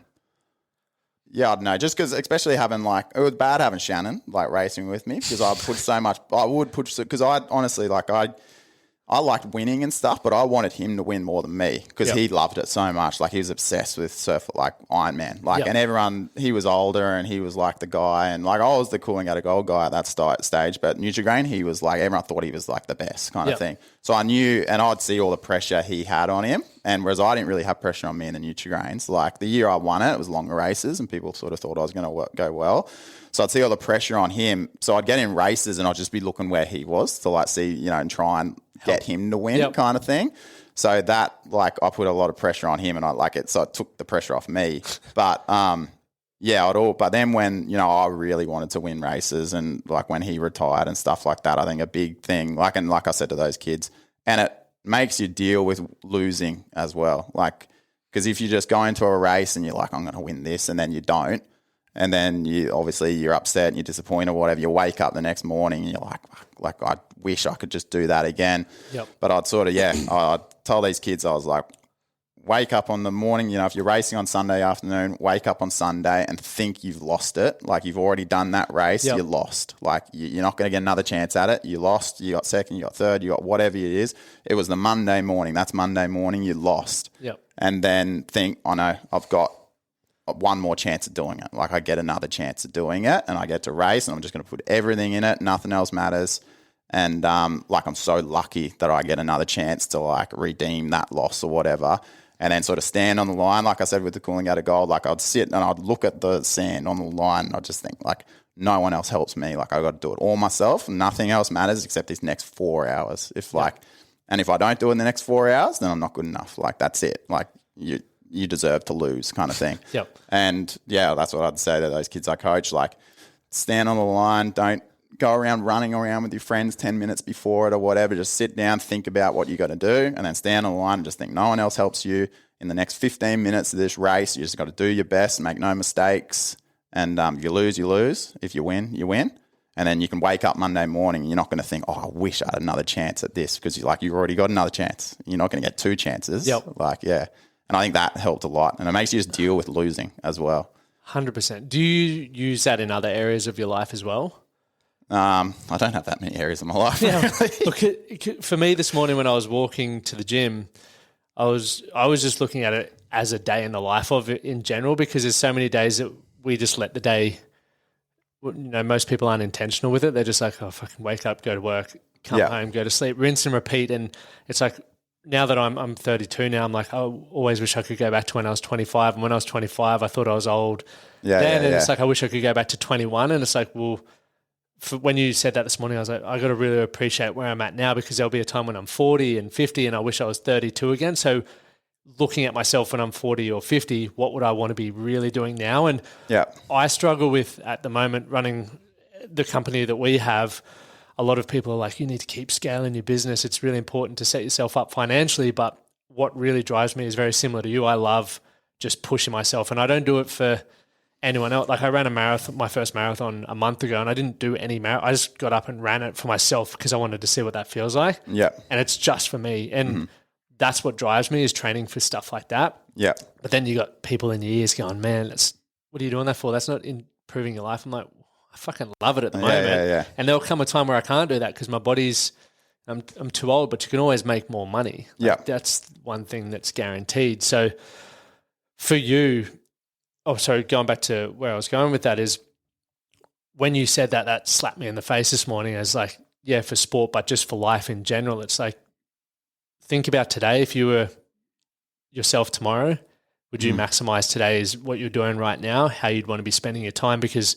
don't know, just because especially having it was bad having Shannon racing with me because I would put because I honestly I liked winning and stuff, but I wanted him to win more than me because he loved it so much. Like he was obsessed with Iron Man. And everyone, he was older and he was like the guy. And I was the cooling out of gold guy at that stage. But Nutrigrain, he was everyone thought he was the best kind of thing. So I knew, and I'd see all the pressure he had on him. And whereas I didn't really have pressure on me in the Nutrigrains, the year I won it was longer races and people sort of thought I was going to go well. So I'd see all the pressure on him. So I'd get in races and I'd just be looking where he was to see, and try and get him to win kind of thing. So that I put a lot of pressure on him and I like it. So it took the pressure off me. But but then when, I really wanted to win races and when he retired and stuff like that, I think a big thing, and like I said to those kids, and it makes you deal with losing as well. Because if you just go into a race and you're like, I'm going to win this, and then you don't, and then you're upset and you're disappointed or whatever, you wake up the next morning and you're like I wish I could just do that again. But I'd I'd tell these kids, I was like, wake up on the morning, if you're racing on Sunday afternoon, wake up on Sunday and think you've lost it. You've already done that race, you lost. You're not going to get another chance at it. You lost, you got second, you got third, you got whatever it is. It was the Monday morning. That's Monday morning, you lost. And then think, I know, I've got one more chance of doing it. I get another chance of doing it and I get to race and I'm just going to put everything in it. Nothing else matters. And I'm so lucky that I get another chance to redeem that loss or whatever. And then sort of stand on the line. Like I said, with the cooling out of gold, I'd sit and I'd look at the sand on the line and I'd just think no one else helps me. I've got to do it all myself. Nothing else matters except these next 4 hours. And if I don't do it in the next 4 hours, then I'm not good enough. That's it. You deserve to lose kind of thing. And that's what I'd say to those kids I coach. Stand on the line. Don't go around running around with your friends 10 minutes before it or whatever. Just sit down, think about what you got to do, and then stand on the line and just think no one else helps you. In the next 15 minutes of this race, you just got to do your best, make no mistakes. And if you lose, you lose. If you win, you win. And then you can wake up Monday morning and you're not going to think, oh, I wish I had another chance at this because you've already got another chance. You're not going to get two chances. And I think that helped a lot. And it makes you just deal with losing as well. 100%. Do you use that in other areas of your life as well? I don't have that many areas of my life. Look, for me this morning when I was walking to the gym, I was just looking at it as a day in the life of it in general, because there's so many days that we just let the day, most people aren't intentional with it. They're just like, oh, fucking wake up, go to work, come home, go to sleep, rinse and repeat. And it's like, now that I'm 32 now, I'm like, I always wish I could go back to when I was 25. And when I was 25, I thought I was old. And it's like, I wish I could go back to 21. And it's like, well, when you said that this morning, I was like, I got to really appreciate where I'm at now, because there'll be a time when I'm 40 and 50 and I wish I was 32 again. So looking at myself when I'm 40 or 50, what would I want to be really doing now? And I struggle with, at the moment, running the company that we have. A lot of people are like, you need to keep scaling your business. It's really important to set yourself up financially. But what really drives me is very similar to you. I love just pushing myself, and I don't do it for anyone else. Like, I ran a marathon, my first marathon, a month ago, and I didn't do any marathon. I just got up and ran it for myself because I wanted to see what that feels like. And it's just for me. And that's what drives me, is training for stuff like that. But then you got people in your ears going, man, what are you doing that for? That's not improving your life. I'm like, I fucking love it at the moment. And there'll come a time where I can't do that because my body's, I'm too old, but you can always make more money. Like, that's one thing that's guaranteed. So for you, going back to where I was going with that is, when you said that, that slapped me in the face this morning as like, yeah, for sport, but just for life in general. It's like, think about today. If you were yourself tomorrow, would you maximize today is what you're doing right now, how you'd want to be spending your time? Because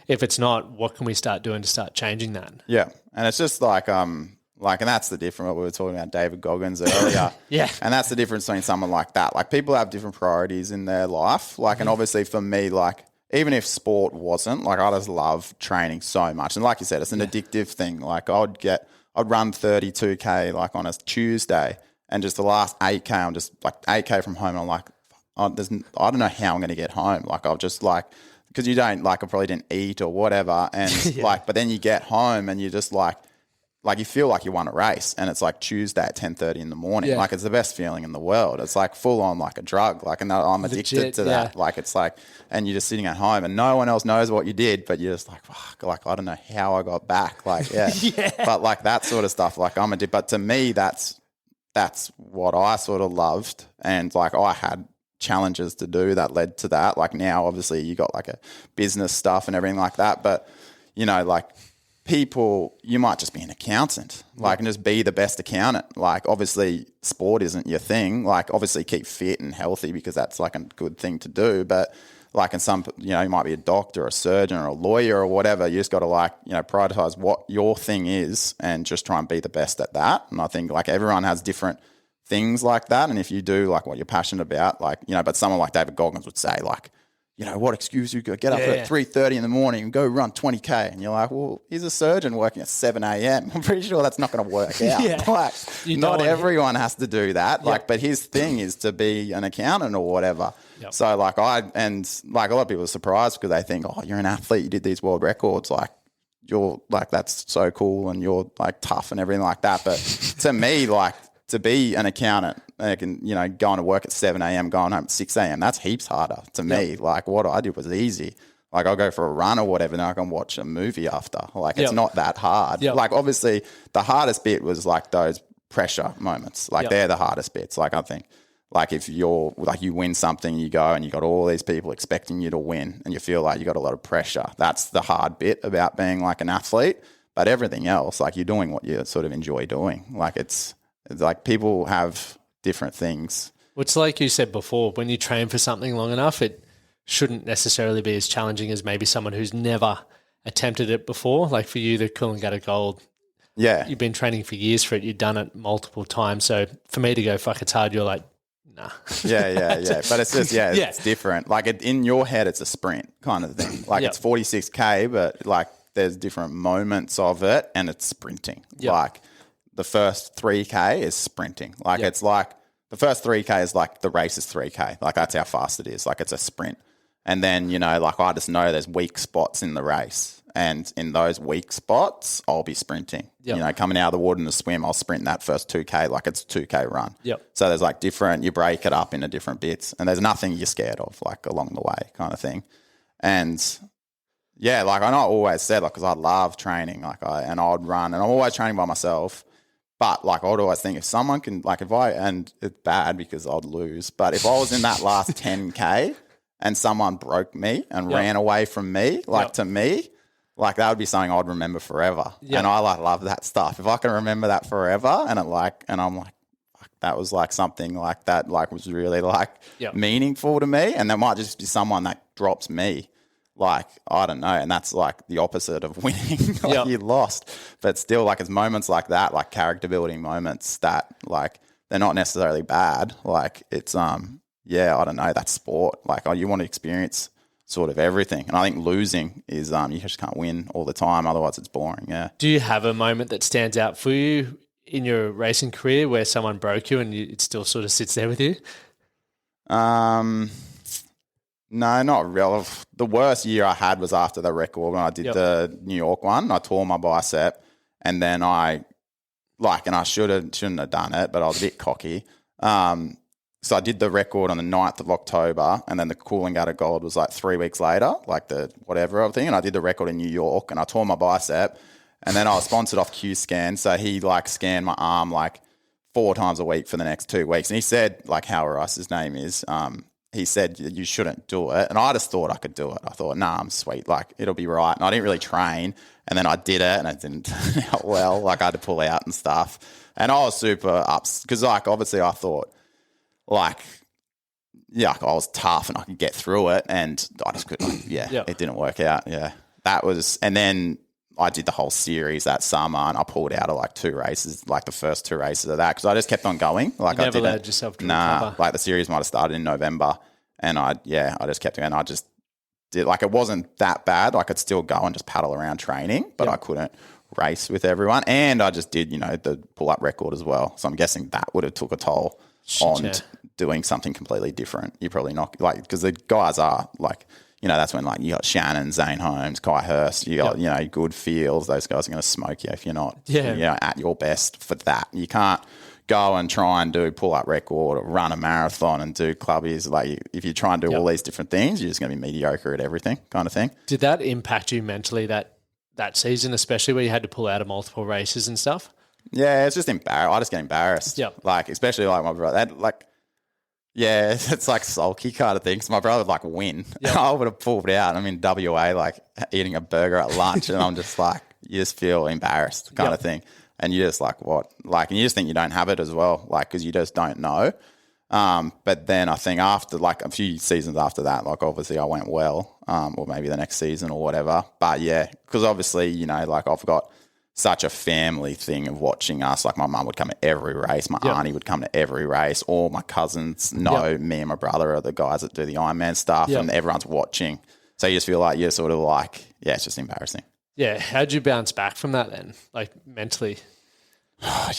if it's not, what can we start doing to start changing that? And it's just like, and that's the difference, what we were talking about David Goggins earlier. And that's the difference between someone like that. Like, people have different priorities in their life. Like, and obviously for me, like, even if sport wasn't, like, I just love training so much. And like you said, it's an addictive thing. Like, I'd run 32K like on a Tuesday, and just the last 8K, I'm just like 8K from home. And I'm like, I don't know how I'm going to get home. Like, I'll just like, because you don't, like, I probably didn't eat or whatever. And like, but then you get home and you just like you feel like you won a race, and it's like Tuesday at 10:30 in the morning. Like, it's the best feeling in the world. It's like full on like a drug. Like, and I'm addicted to that. Like, it's like, and you're just sitting at home and no one else knows what you did, but you're just like, fuck, like, I don't know how I got back. Like, but like that sort of stuff, like, I'm addicted. But to me, that's what I sort of loved. And like, I had challenges to do that led to that. Like, now obviously you got like a business stuff and everything like that, but like, people, you might just be an accountant, like, and just be the best accountant. Like, obviously sport isn't your thing. Like, obviously keep fit and healthy, because that's like a good thing to do. But like, in some, you might be a doctor or a surgeon or a lawyer or whatever. You just got to like, prioritize what your thing is and just try and be the best at that. And I think like everyone has different things like that. And if you do like what you're passionate about, like, but someone like David Goggins would say like, what excuse you got? Get up at 3:30 in the morning and go run 20K. And you're like, well, he's a surgeon working at 7 a.m. I'm pretty sure that's not going to work out. Like, not everyone has to do that. Like, but his thing is to be an accountant or whatever. So like a lot of people are surprised because they think, oh, you're an athlete, you did these world records. Like, you're like, that's so cool and you're like tough and everything like that. But to me, like, to be an accountant, going to work at 7 a.m., going home at 6 a.m., that's heaps harder to me. Like, what I did was easy. Like, I'll go for a run or whatever, and I can watch a movie after. Like, it's not that hard. Like, obviously, the hardest bit was like those pressure moments. Like, they're the hardest bits. Like, I think, like, if you're like, you win something, you go and you got all these people expecting you to win, and you feel like you got a lot of pressure. That's the hard bit about being like an athlete. But everything else, like, you're doing what you sort of enjoy doing. Like, it's like, people have different things. It's like you said before, when you train for something long enough, it shouldn't necessarily be as challenging as maybe someone who's never attempted it before. Like, for you, the Coolangatta Gold, you've been training for years for it. You've done it multiple times. So for me to go, fuck, it's hard, you're like, nah. But it's just, it's different. Like, in your head, it's a sprint kind of thing. Like, it's 46K, but like, there's different moments of it, and it's sprinting. Like, the first 3K is sprinting. Like, it's like the first 3K is like the race is 3K. Like, that's how fast it is. Like, it's a sprint. And then, like, I just know there's weak spots in the race. And in those weak spots, I'll be sprinting. Coming out of the water in the swim, I'll sprint that first 2K like it's a 2K run. So there's like you break it up into different bits. And there's nothing you're scared of, like, along the way kind of thing. And like, I know I always said, like, because I love training, like, and I'd run, and I'm always training by myself. But like I'd always think if someone can like and it's bad because I'd lose, but if I was in that last 10K and someone broke me and ran away from me, like to me, like that would be something I'd remember forever. And I like love that stuff. If I can remember that forever and I'm like, fuck, that was like something like that, like was really like meaningful to me. And there might just be someone that drops me. Like, I don't know. And that's like the opposite of winning. Like you lost. But still, like, it's moments like that, like character building moments that, like, they're not necessarily bad. Like, it's, I don't know. That's sport. Like, you want to experience sort of everything. And I think losing is, you just can't win all the time. Otherwise, it's boring. Yeah. Do you have a moment that stands out for you in your racing career where someone broke you and it still sort of sits there with you? No, not real. The worst year I had was after the record when I did the New York one. I tore my bicep, and then and I shouldn't have done it, but I was a bit cocky. So I did the record on the 9th of October, and then the Coolangatta Gold was like 3 weeks later, like the whatever thing. And I did the record in New York, and I tore my bicep, and then I was sponsored off Q-Scan, so he like scanned my arm like 4 times a week for the next 2 weeks, and he said like Howard Rice, his name is. He said, you shouldn't do it. And I just thought I could do it. I thought, nah, I'm sweet. Like, it'll be right. And I didn't really train. And then I did it and it didn't turn out well. Like, I had to pull out and stuff. And I was super ups because, like, obviously I thought, like, I was tough and I could get through it. And I just couldn't, it didn't work out. Yeah. That was, and then I did the whole series that summer and I pulled out of like 2 races, like the first 2 races of that because I just kept on going. Like you never allowed yourself to recover. Like the series might have started in November and I just kept going. I just did like it wasn't that bad. I could still go and just paddle around training, but I couldn't race with everyone. And I just did, the pull-up record as well. So I'm guessing that would have took a toll on doing something completely different. You're probably not like because the guys are like – that's when like you got Shannon, Zane Holmes, Kai Hurst, you got, good Fields. Those guys are going to smoke you if you're not at your best for that. You can't go and try and do pull-up record or run a marathon and do clubbies. Like if you try and do all these different things, you're just going to be mediocre at everything kind of thing. Did that impact you mentally that season, especially where you had to pull out of multiple races and stuff? Yeah, it's just embarrassed. I just get embarrassed. Yeah. Like, especially like my brother, yeah, it's like sulky kind of thing. Because my brother would like win. Yep. I would have pulled out. I'm in WA, like eating a burger at lunch, and I'm just like, you just feel embarrassed kind of thing. And you're just like, what? Like, and you just think you don't have it as well, like, because you just don't know. But then I think after like a few seasons after that, like obviously I went well, or maybe the next season or whatever. But yeah, because obviously, like I've got such a family thing of watching us. Like my mum would come to every race. My auntie would come to every race. All my cousins know me and my brother are the guys that do the Ironman stuff and everyone's watching. So you just feel like you're sort of like, it's just embarrassing. Yeah. How'd you bounce back from that then? Like mentally? I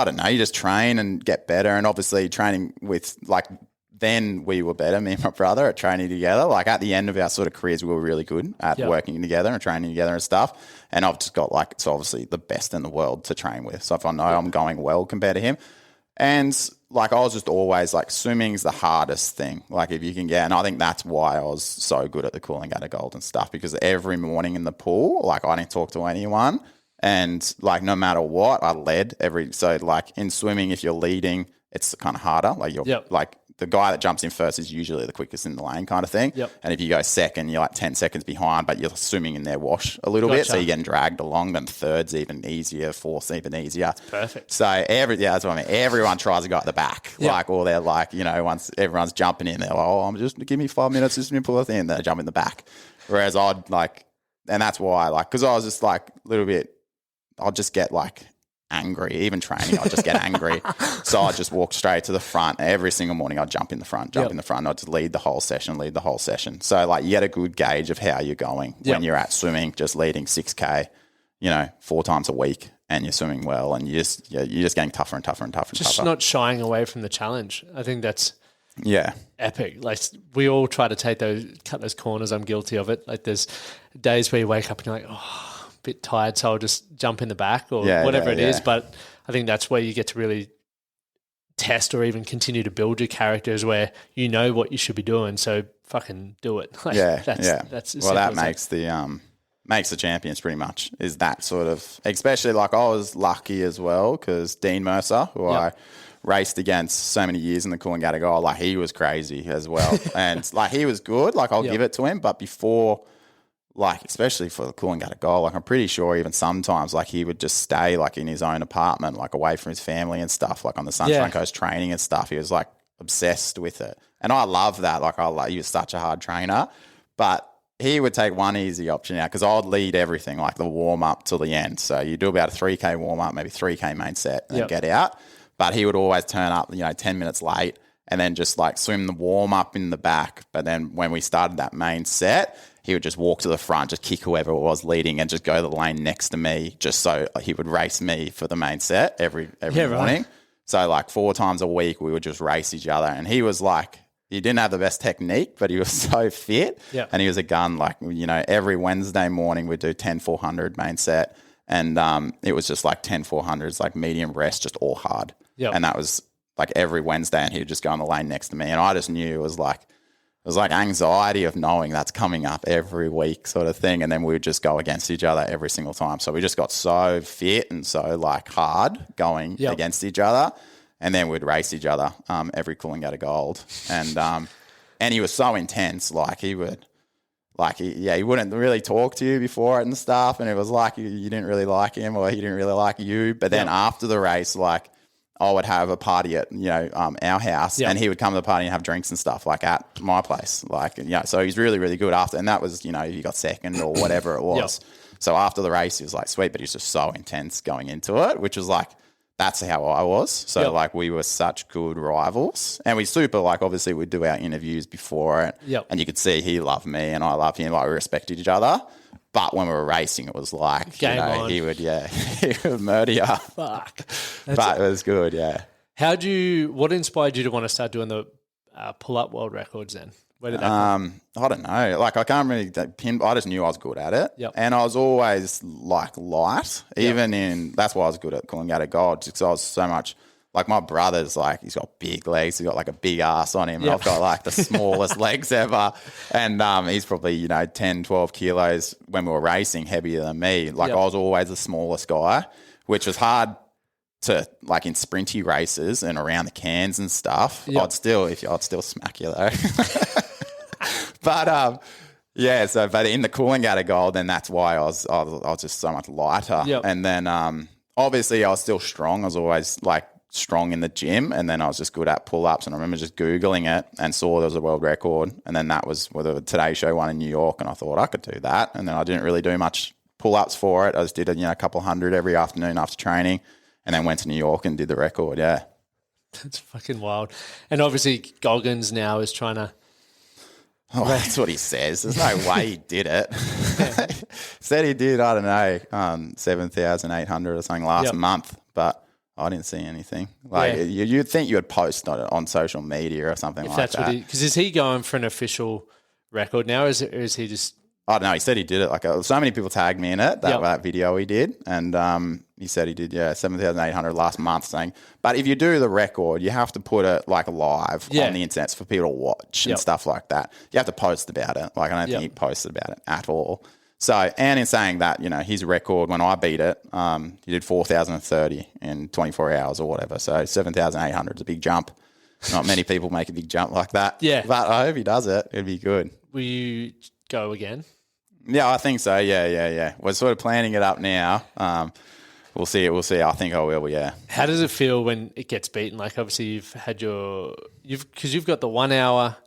don't know. You just train and get better. And obviously training with like, then we were better, me and my brother, at training together. Like at the end of our sort of careers, we were really good at working together and training together and stuff. And I've just got like, it's obviously the best in the world to train with. So if I know I'm going well compared to him. And like I was just always like, swimming's the hardest thing. Like if you can get, and I think that's why I was so good at the Coolangatta Gold and stuff, because every morning in the pool, like I didn't talk to anyone. And like no matter what, I led so like in swimming, if you're leading, it's kind of harder. Like you're like, the guy that jumps in first is usually the quickest in the lane kind of thing. Yep. And if you go second, you're like 10 seconds behind, but you're swimming in their wash a little bit. So you're getting dragged along. Then third's even easier, fourth's even easier. Perfect. So that's what I mean. Everyone tries to go at the back. Yep. Like, or they're like, once everyone's jumping in, they're like, I'm just, give me 5 minutes, just pull a thing, and they jump in the back. Whereas I'd like, and that's why like, because I was just like a little bit, I'll just get like angry. Even training, I'd just get angry. So I'd just walk straight to the front. Every single morning I'd jump in the front. I'd just lead the whole session. So like you get a good gauge of how you're going when you're at swimming, just leading 6K, 4 times a week, and you're swimming well, and you're just getting tougher and tougher and tougher and tougher. Just not shying away from the challenge. I think that's epic. Like we all try to cut those corners. I'm guilty of it. Like there's days where you wake up and you're like, bit tired, so I'll just jump in the back or whatever it is. But I think that's where you get to really test or even continue to build your characters, where you know what you should be doing. So fucking do it. Like, that's well, that makes the makes the champions pretty much, is that sort of, especially like I was lucky as well because Dean Mercer, who I raced against so many years in the Coolangatta Gold, like he was crazy as well. And like he was good, like I'll give it to him, but before, like especially for the Coolangatta Gold, like I'm pretty sure even sometimes like he would just stay like in his own apartment, like away from his family and stuff, like on the Sunshine Coast training and stuff. He was like obsessed with it. And I love that. Like he was such a hard trainer, but he would take one easy option out because I'd lead everything, like the warm up till the end. So you do about a 3K warm up, maybe 3K main set and get out. But he would always turn up, 10 minutes late and then just like swim the warm up in the back. But then when we started that main set, he would just walk to the front, just kick whoever was leading and just go to the lane next to me just so he would race me for the main set every morning. Right. So like 4 times a week, we would just race each other. And he was like, he didn't have the best technique, but he was so fit and he was a gun. Like, every Wednesday morning we'd do 10-400 main set. And it was just like 10-400s, like medium rest, just all hard. Yep. And that was like every Wednesday, and he would just go on the lane next to me. And I just knew it was like anxiety of knowing that's coming up every week sort of thing. And then we would just go against each other every single time. So we just got so fit and so like hard going against each other. And then we'd race each other every Coolangatta Gold. And he was so intense, like he would, he wouldn't really talk to you before it and stuff. And it was like you didn't really like him or he didn't really like you. But then after the race, like I would have a party at, our house and he would come to the party and have drinks and stuff like at my place. Like, so he's really, really good after. And that was, he got second or whatever it was. So after the race, he was like, sweet, but he was just so intense going into it, which was like, that's how I was. So like we were such good rivals and we super like obviously we'd do our interviews before it and you could see he loved me and I loved him. Like we respected each other. But when we were racing, it was like, he would, he would murder you. Fuck. But it was good, what inspired you to want to start doing the pull-up world records then? Where did that come? I don't know. Like I can't really pin. I just knew I was good at it. Yep. And I was always like light, even that's why I was good at Coolangatta Gold, because I was so much like my brother's like, he's got big legs. He's got like a big ass on him. And I've got like the smallest legs ever. And he's probably, 10, 12 kilos when we were racing heavier than me. Like I was always the smallest guy, which was hard to like in sprinty races and around the cans and stuff. I'd still smack you though. But but in the Coolangatta Gold, then that's why I was just so much lighter. Yep. And then obviously I was still strong. I was always like strong in the gym, and then I was just good at pull-ups. And I remember just Googling it and saw there was a world record, and then that was with the Today Show one in New York, and I thought I could do that. And then I didn't really do much pull-ups for it. I just did a couple hundred every afternoon after training, and then went to New York and did the record. Yeah. That's fucking wild. And obviously Goggins now is trying to... Oh, that's what he says. There's no way he did it. Said he did, I don't know, 7,800 or something last month, but I didn't see anything. Like you'd think you would post on social media or something like that. Because is he going for an official record now, or is he just... I don't know. He said he did it. Like so many people tagged me in it, that video he did. And he said he did, 7,800 last month saying. But if you do the record, you have to put it like live on the internet for people to watch and stuff like that. You have to post about it. Like I don't think he posted about it at all. So, and in saying that, his record, when I beat it, he did 4,030 in 24 hours or whatever. So 7,800 is a big jump. Not many people make a big jump like that. Yeah. But I hope he does it. It'd be good. Will you go again? Yeah, I think so. Yeah. We're sort of planning it up now. We'll see. I think I will, yeah. How does it feel when it gets beaten? Like obviously you've had because you've got the 1 hour,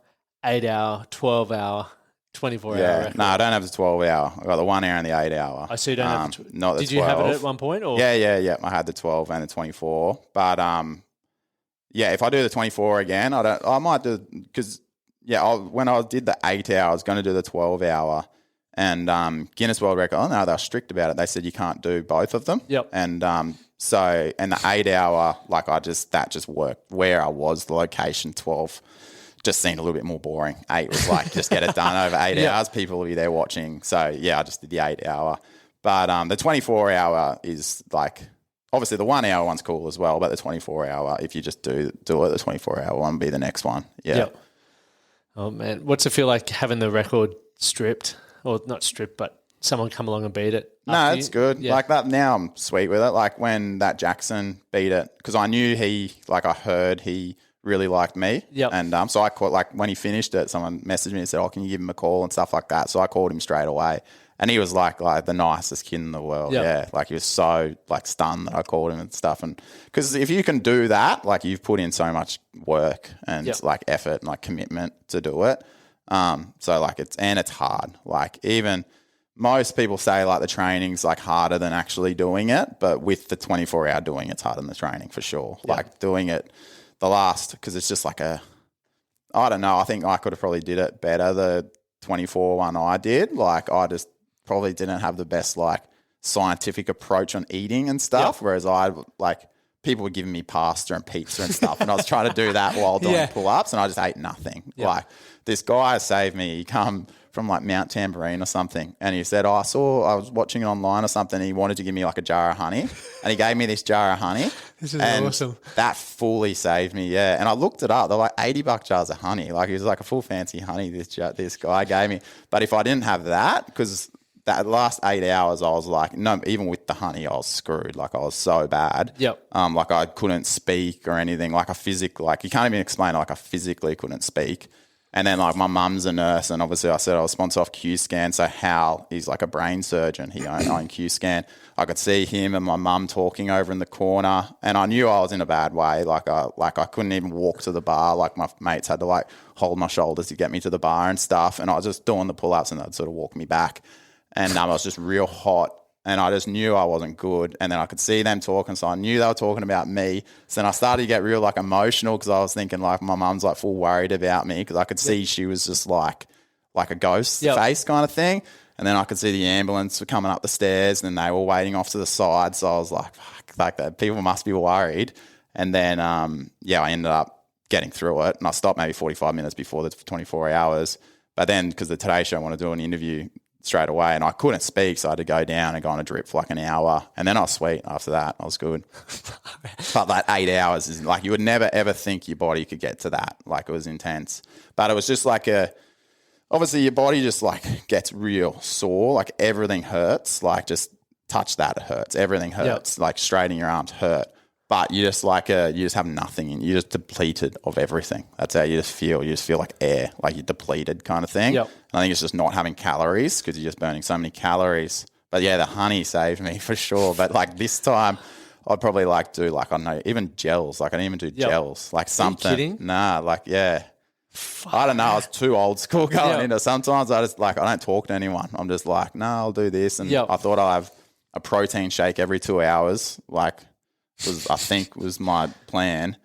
8 hour, 12 hour, 24 hour record. No, I don't have the 12 hour. I've got the 1 hour and the 8 hour. I see you don't have the not the Did 12. you have it at one point? Or? Yeah. I had the 12 and the 24. But if I do the 24 again, I might do, because when I did the 8 hour, I was going to do the 12 hour. And Guinness World Record, they were strict about it. They said you can't do both of them. Yep. And and the 8 hour, like that just worked. Where I was, the location 12 just seemed a little bit more boring. 8 was like, just get it done over 8 hours. People will be there watching. So I just did the 8 hour. But the 24 hour is like, obviously the 1 hour one's cool as well, but the 24 hour, if you just do it, the 24 hour one will be the next one. Yeah. Yep. Oh man, what's it feel like having the record stripped? Or not stripped, but someone come along and beat it? No, it's good. Yeah. Like that. Now I'm sweet with it. Like when that Jackson beat it, because I knew I heard he really liked me. Yep. And so I called, like when he finished it, someone messaged me and said, "Oh, can you give him a call?" and stuff like that. So I called him straight away. And he was like the nicest kid in the world. Yep. Yeah. Like he was so like stunned that I called him and stuff. And because if you can do that, like you've put in so much work and like effort and like commitment to do it. So like it's hard. Like even most people say like the training's like harder than actually doing it, but with the 24-hour doing, it's harder than the training for sure. Yep. Like doing it because it's just like I don't know. I think I could have probably did it better. The 24 one I did, like I just probably didn't have the best like scientific approach on eating and stuff. Yep. Whereas people were giving me pasta and pizza and stuff, and I was trying to do that while doing pull-ups, and I just ate nothing. Yep. Like this guy saved me. He come from like Mount Tambourine or something, and he said, I was watching it online or something, and he wanted to give me like a jar of honey, and he gave me this jar of honey. This is awesome. That fully saved me, yeah. And I looked it up. They're like $80 jars of honey. Like it was like a full fancy honey this guy gave me. But if I didn't have that, because that last 8 hours, I was like, no, even with the honey, I was screwed. Like I was so bad. Yep. Like I couldn't speak or anything. Like you can't even explain. Like I physically couldn't speak. And then like my mum's a nurse, and obviously I said I was sponsored off Q-Scan. So Hal, he's like a brain surgeon. He owned Q-Scan. I could see him and my mum talking over in the corner, and I knew I was in a bad way. Like I couldn't even walk to the bar. Like my mates had to like hold my shoulders to get me to the bar and stuff. And I was just doing the pull-ups, and they'd sort of walk me back. And I was just real hot, and I just knew I wasn't good. And then I could see them talking, so I knew they were talking about me. So then I started to get real like emotional, because I was thinking like my mum's like full worried about me, because I could see she was just like a ghost face kind of thing. And then I could see the ambulance coming up the stairs, and they were waiting off to the side. So I was like, fuck, like that, people must be worried. And then I ended up getting through it, and I stopped maybe 45 minutes before the 24 hours. But then because the Today Show wanted to do an interview straight away, and I couldn't speak, so I had to go down and go on a drip for like an hour, and then I was sweet after that. I was good. But that 8 hours is like, you would never ever think your body could get to that. Like it was intense, but it was just like obviously your body just like gets real sore, like everything hurts, like just touch that, it hurts, everything hurts. Yep. Like straightening your arms hurt, but you just have nothing, and you're just depleted of everything. That's how you just feel like air, like you're depleted kind of thing. Yep. And I think it's just not having calories, because you're just burning so many calories. But yeah, the honey saved me for sure. But like this time I'd probably like do like, I don't know, even gels. Like I didn't even do gels, like something. Are you kidding? Nah, like, yeah. Fuck. I don't know. I was too old school going into. Sometimes I just like, I don't talk to anyone. I'm just like, no, I'll do this. And I thought I'll have a protein shake every 2 hours. Like, was my plan.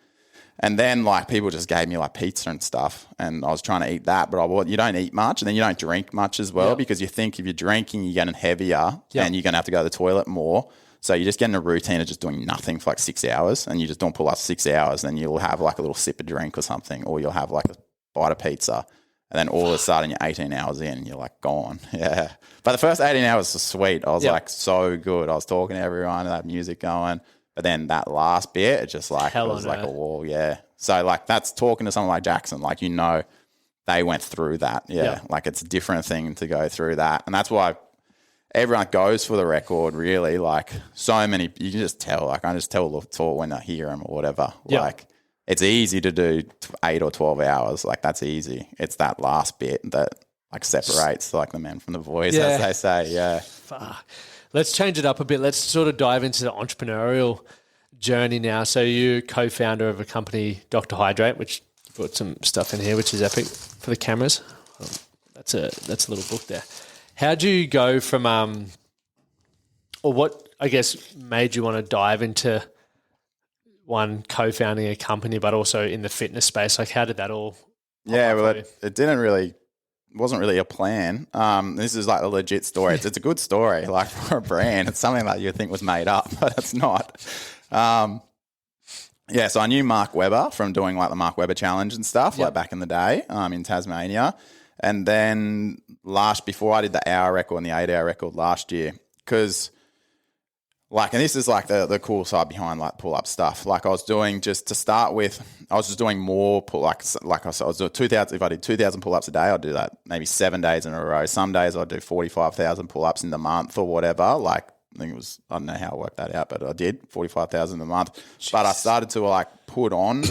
And then like people just gave me like pizza and stuff, and I was trying to eat that, but you don't eat much, and then you don't drink much as well, because you think if you're drinking, you're getting heavier and you're going to have to go to the toilet more. So you just get in a routine of just doing nothing for like 6 hours, and you just don't pull up 6 hours, and then you'll have like a little sip of drink or something, or you'll have like a bite of pizza, and then all of a sudden you're 18 hours in and you're like gone. Yeah. But the first 18 hours was sweet. I was like so good. I was talking to everyone, that music going. But then that last bit, it just like, it was like a wall, yeah. So like that's talking to someone like Jackson, like, they went through that, Like it's a different thing to go through that. And that's why everyone goes for the record, really. Like so many, you can just tell, like I just tell when I hear them or whatever. Yeah. Like it's easy to do 8 or 12 hours. Like that's easy. It's that last bit that like separates like the man from the boys, as they say, yeah. Fuck. Let's change it up a bit. Let's sort of dive into the entrepreneurial journey now. So you're co-founder of a company, Dr. Hydrate, which you put some stuff in here, which is epic for the cameras. That's a little book there. How do you go from, or what I guess made you want to dive into one, co-founding a company, but also in the fitness space? Like how did that all? Yeah, well, it wasn't really a plan. This is like a legit story. It's a good story, like for a brand. It's something that you think was made up, but it's not. So I knew Mark Webber from doing like the Mark Webber Challenge and stuff, like back in the day in Tasmania. And then before I did the hour record and the 8 hour record last year, because Like, and this is like the cool side behind like pull up stuff. Like I was doing just to start with, I was just doing more like I said, I was doing 2,000. If I did 2,000 pull ups a day, I'd do that maybe 7 days in a row. Some days I'd do 45,000 pull ups in the month or whatever. Like I think it was, I don't know how I worked that out, but I did 45,000 a month. Jeez. But I started to like put on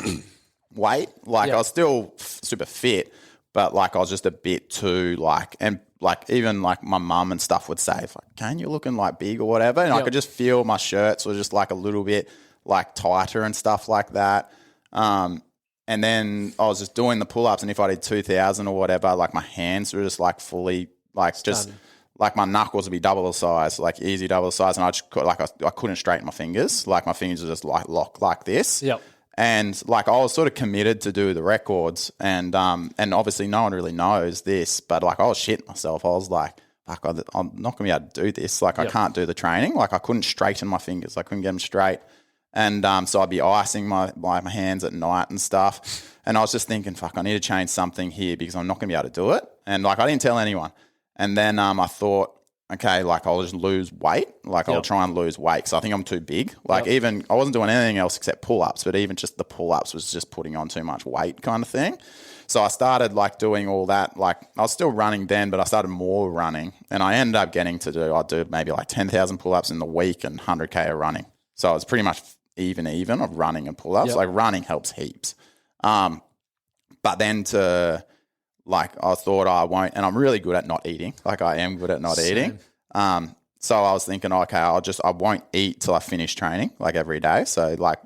weight. Like I was still super fit, but like I was just a bit too like, and like even like my mum and stuff would say, like, Caine, you're looking like big or whatever. And I could just feel my shirts were just like a little bit like tighter and stuff like that. And then I was just doing the pull-ups, and if I did 2,000 or whatever, like my hands were just like fully like just like my knuckles would be double the size, like easy double the size. And I just like I couldn't straighten my fingers. Like my fingers were just like locked like this. Yep. And like I was sort of committed to do the records, and obviously no one really knows this, but like I was shitting myself. I was like, fuck, I'm not gonna be able to do this. Like I can't do the training. Like I couldn't straighten my fingers. I couldn't get them straight, and so I'd be icing my hands at night and stuff. And I was just thinking, fuck, I need to change something here because I'm not gonna be able to do it. And like I didn't tell anyone. And then I thought, okay, like I'll just lose weight. Like I'll try and lose weight because I think I'm too big. Like even I wasn't doing anything else except pull-ups, but even just the pull-ups was just putting on too much weight kind of thing. So I started like doing all that. Like I was still running then, but I started more running, and I ended up getting to I'd do maybe like 10,000 pull-ups in the week and 100K of running. So it's pretty much even of running and pull-ups. Like running helps heaps. But then like I thought I won't, and I'm really good at not eating. Like I am good at not eating. So I was thinking, okay, I won't eat till I finish training like every day. So like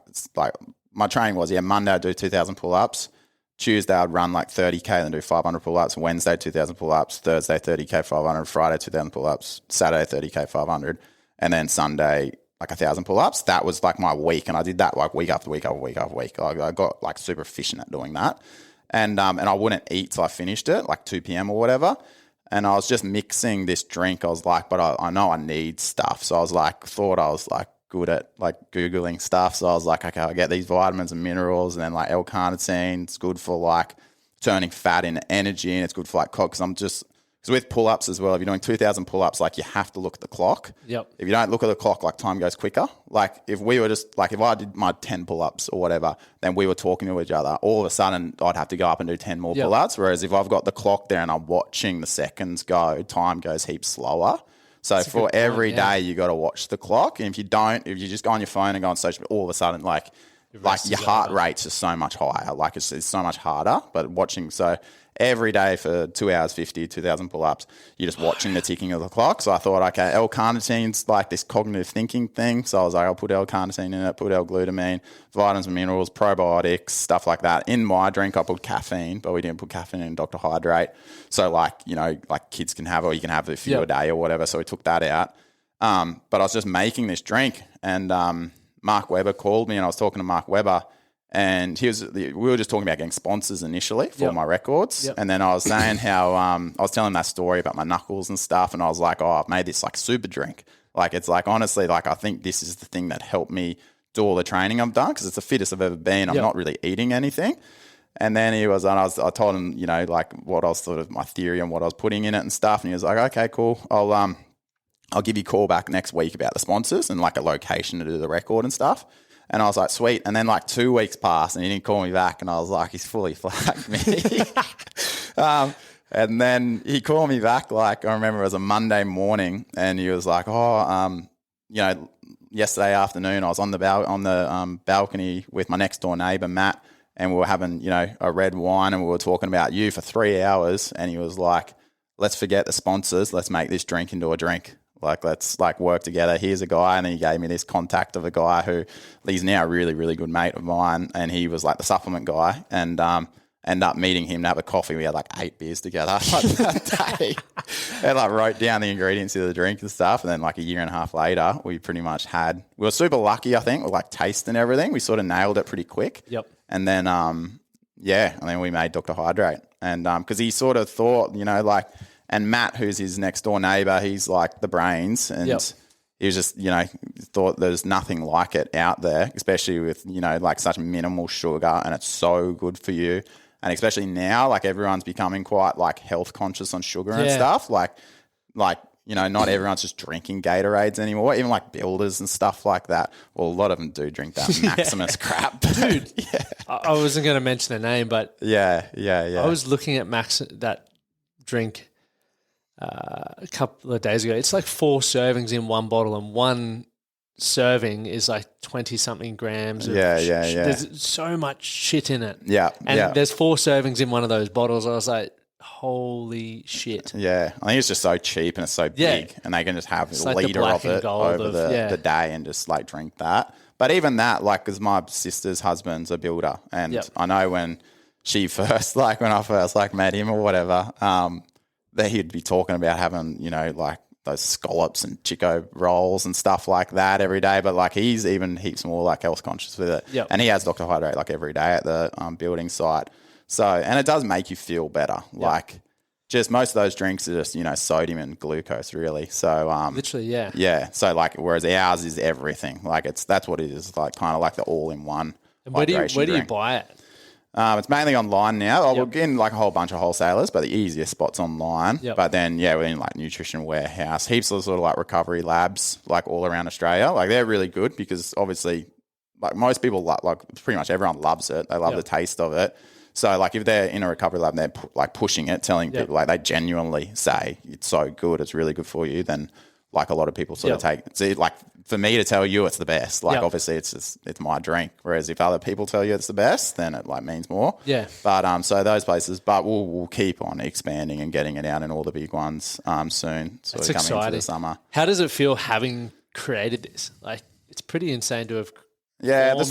my training was, Monday I'd do 2,000 pull-ups. Tuesday I'd run like 30K and do 500 pull-ups. Wednesday 2,000 pull-ups. Thursday 30K 500. Friday 2,000 pull-ups. Saturday 30K 500. And then Sunday like 1,000 pull-ups. That was like my week, and I did that like week after week after week after week. I got like super efficient at doing that. And I wouldn't eat till I finished it, like 2 p.m. or whatever. And I was just mixing this drink. I was like, but I know I need stuff. So I was like, thought I was like good at like Googling stuff. So I was like, okay, I get these vitamins and minerals, and then like L-carnitine. It's good for like turning fat into energy, and it's good for like because because with pull-ups as well, if you're doing 2,000 pull-ups, like you have to look at the clock. Yep. If you don't look at the clock, like time goes quicker. Like if we were just like, if I did my 10 pull-ups or whatever, then we were talking to each other, all of a sudden I'd have to go up and do 10 more pull-ups. Whereas if I've got the clock there and I'm watching the seconds go, time goes heaps slower. So that's for every day you got to watch the clock. And if you don't, if you just go on your phone and go on social, all of a sudden like your heart rate's just so much higher. Like it's so much harder, but watching, so every day for 2 hours 50, 2,000 pull-ups, you're just watching the ticking of the clock. So I thought, okay, L-carnitine's like this cognitive thinking thing. So I was like, I'll put L-carnitine in it, put L-glutamine, vitamins and minerals, probiotics, stuff like that. In my drink, I put caffeine, but we didn't put caffeine in Dr. Hydrate. So like, you know, like kids can have, or you can have a few a day or whatever. So we took that out. But I was just making this drink, and Mark Webber called me, and I was talking to Mark Webber. And we were just talking about getting sponsors initially for my records. And then I was saying how I was telling that story about my knuckles and stuff. And I was like, oh, I've made this like super drink. Like, it's like, honestly, like I think this is the thing that helped me do all the training I've done, because it's the fittest I've ever been. I'm not really eating anything. And then I told him, you know, like what I was sort of my theory on what I was putting in it and stuff. And he was like, okay, cool. I'll give you a call back next week about the sponsors and like a location to do the record and stuff. And I was like, sweet. And then like 2 weeks passed and he didn't call me back. And I was like, he's fully flagged me. And then he called me back, like I remember it was a Monday morning, and he was like, you know, yesterday afternoon I was on the balcony with my next door neighbour, Matt, and we were having, you know, a red wine, and we were talking about you for 3 hours. And he was like, let's forget the sponsors. Let's make this drink into a drink. Like, let's like work together. Here's a guy. And then he gave me this contact of a guy who he's now a really, really good mate of mine. And he was like the supplement guy, and ended up meeting him to have a coffee. We had like 8 beers together that day. And like wrote down the ingredients of the drink and stuff. And then like a year and a half later, we pretty much we were super lucky, I think, with like taste and everything. We sort of nailed it pretty quick. Yep. And then, and then we made Dr. Hydrate. And because he sort of thought, you know, like, and Matt, who's his next door neighbour, he's like the brains, and he was just, you know, thought there's nothing like it out there, especially with, you know, like such minimal sugar, and it's so good for you. And especially now, like everyone's becoming quite like health conscious on sugar and stuff. Like not everyone's just drinking Gatorades anymore, even like builders and stuff like that. Well, a lot of them do drink that Maximus crap. Dude, I wasn't going to mention the name, but yeah. I was looking at that drink a couple of days ago. It's like 4 servings in one bottle, and one serving is like 20-something grams. There's so much shit in it. Yeah. And there's 4 servings in one of those bottles. I was like, holy shit. Yeah. I think it's just so cheap and it's so big, and they can just have a like liter of it over the day and just like drink that. But even that, like, because my sister's husband's a builder, and I know when I first like met him or whatever, that he'd be talking about having, like those scallops and Chico rolls and stuff like that every day. But like he's even heaps more like health conscious with it. Yep. And he has Dr. Hydrate like every day at the building site. So, and it does make you feel better. Yep. Like just most of those drinks are just, sodium and glucose really. So, literally, yeah. Yeah. So like, whereas ours is everything. Like that's what it is. Like kind of like the all-in-one. And where do you buy it? It's mainly online now. We're getting like a whole bunch of wholesalers, but the easiest spot's online. Yep. But then, we're in like Nutrition Warehouse, heaps of sort of like recovery labs, like all around Australia. Like they're really good because obviously, like most people, like pretty much everyone loves it. They love the taste of it. So like if they're in a recovery lab and they're like pushing it, telling people like they genuinely say it's so good, it's really good for you, then like a lot of people sort of take it. So like for me to tell you it's the best, like obviously it's my drink. Whereas if other people tell you it's the best, then it like means more. Yeah. But so those places, but we'll keep on expanding and getting it out in all the big ones soon. So it's coming exciting. into the summer. How does it feel having created this? Like it's pretty insane to have. Yeah, the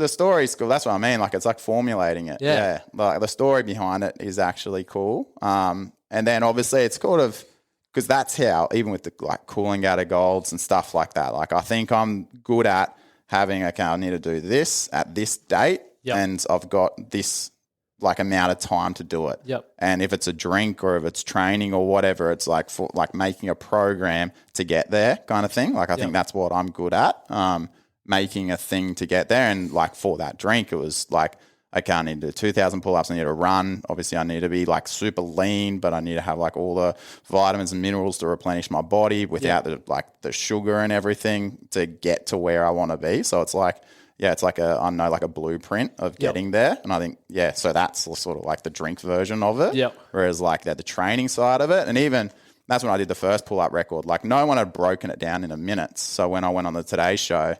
story's cool. That's what I mean. Like it's like formulating it. Yeah. Like the story behind it is actually cool. And then obviously it's sort of, because that's how, even with the like cooling out of golds and stuff like that, like I think I'm good at having, okay, I need to do this at this date and I've got this like amount of time to do it. Yep. And if it's a drink or if it's training or whatever, it's like for like making a program to get there kind of thing. Like I think that's what I'm good at, making a thing to get there. And like for that drink, it was like, okay, I need to do 2,000 pull-ups. I need to run. Obviously, I need to be like super lean, but I need to have like all the vitamins and minerals to replenish my body without the sugar and everything to get to where I want to be. So it's like, it's like a blueprint of getting there. And I think, so that's sort of like the drink version of it. Yep. Whereas like the training side of it, and even that's when I did the first pull-up record. Like no one had broken it down into minutes. So when I went on the Today Show,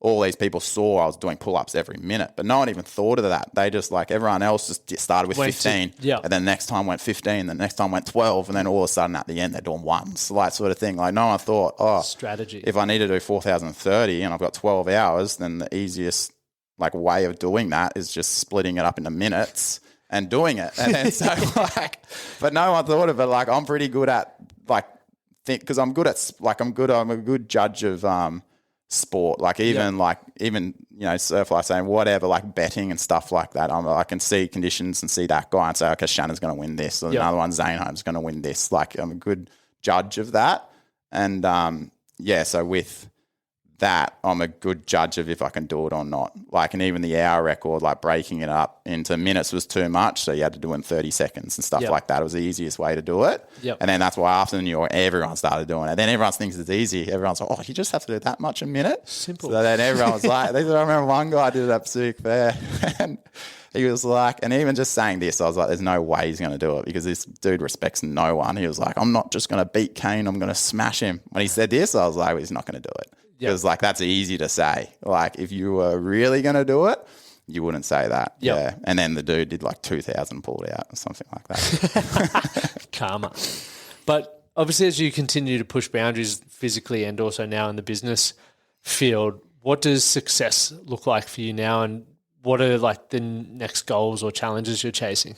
all these people saw I was doing pull-ups every minute, but no one even thought of that. They just like everyone else just started with 15 and then next time went 15, the next time went 12, and then all of a sudden at the end they're doing ones, like sort of thing. Like no one thought, strategy. If I need to do 4,030 and I've got 12 hours, then the easiest like way of doing that is just splitting it up into minutes and doing it. And then so like, but no one thought of it. Like I'm pretty good at like, because I'm good at like, I'm a good judge of, sport, like even surf life saying whatever, like betting and stuff like that. I can see conditions and see that guy and say, okay, Shannon's going to win this, or another one, Zane Holmes going to win this. Like I'm a good judge of that, and so with that, I'm a good judge of if I can do it or not. Like, and even the hour record, like breaking it up into minutes was too much, so you had to do it in 30 seconds and stuff like that. It was the easiest way to do it. And then that's why after New York, everyone started doing it. Then everyone thinks it's easy. Everyone's like, oh, you just have to do that much a minute? Simple. So then everyone was like, I remember one guy did it at Pacific Fair, and he was like, and even just saying this, I was like, there's no way he's going to do it because this dude respects no one. He was like, I'm not just going to beat Caine, I'm going to smash him. When he said this, I was like, well, he's not going to do it. Because like that's easy to say. Like if you were really going to do it, you wouldn't say that. Yeah. And then the dude did like 2,000 pulled out or something like that. Karma. But obviously as you continue to push boundaries physically and also now in the business field, what does success look like for you now, and what are like the next goals or challenges you're chasing?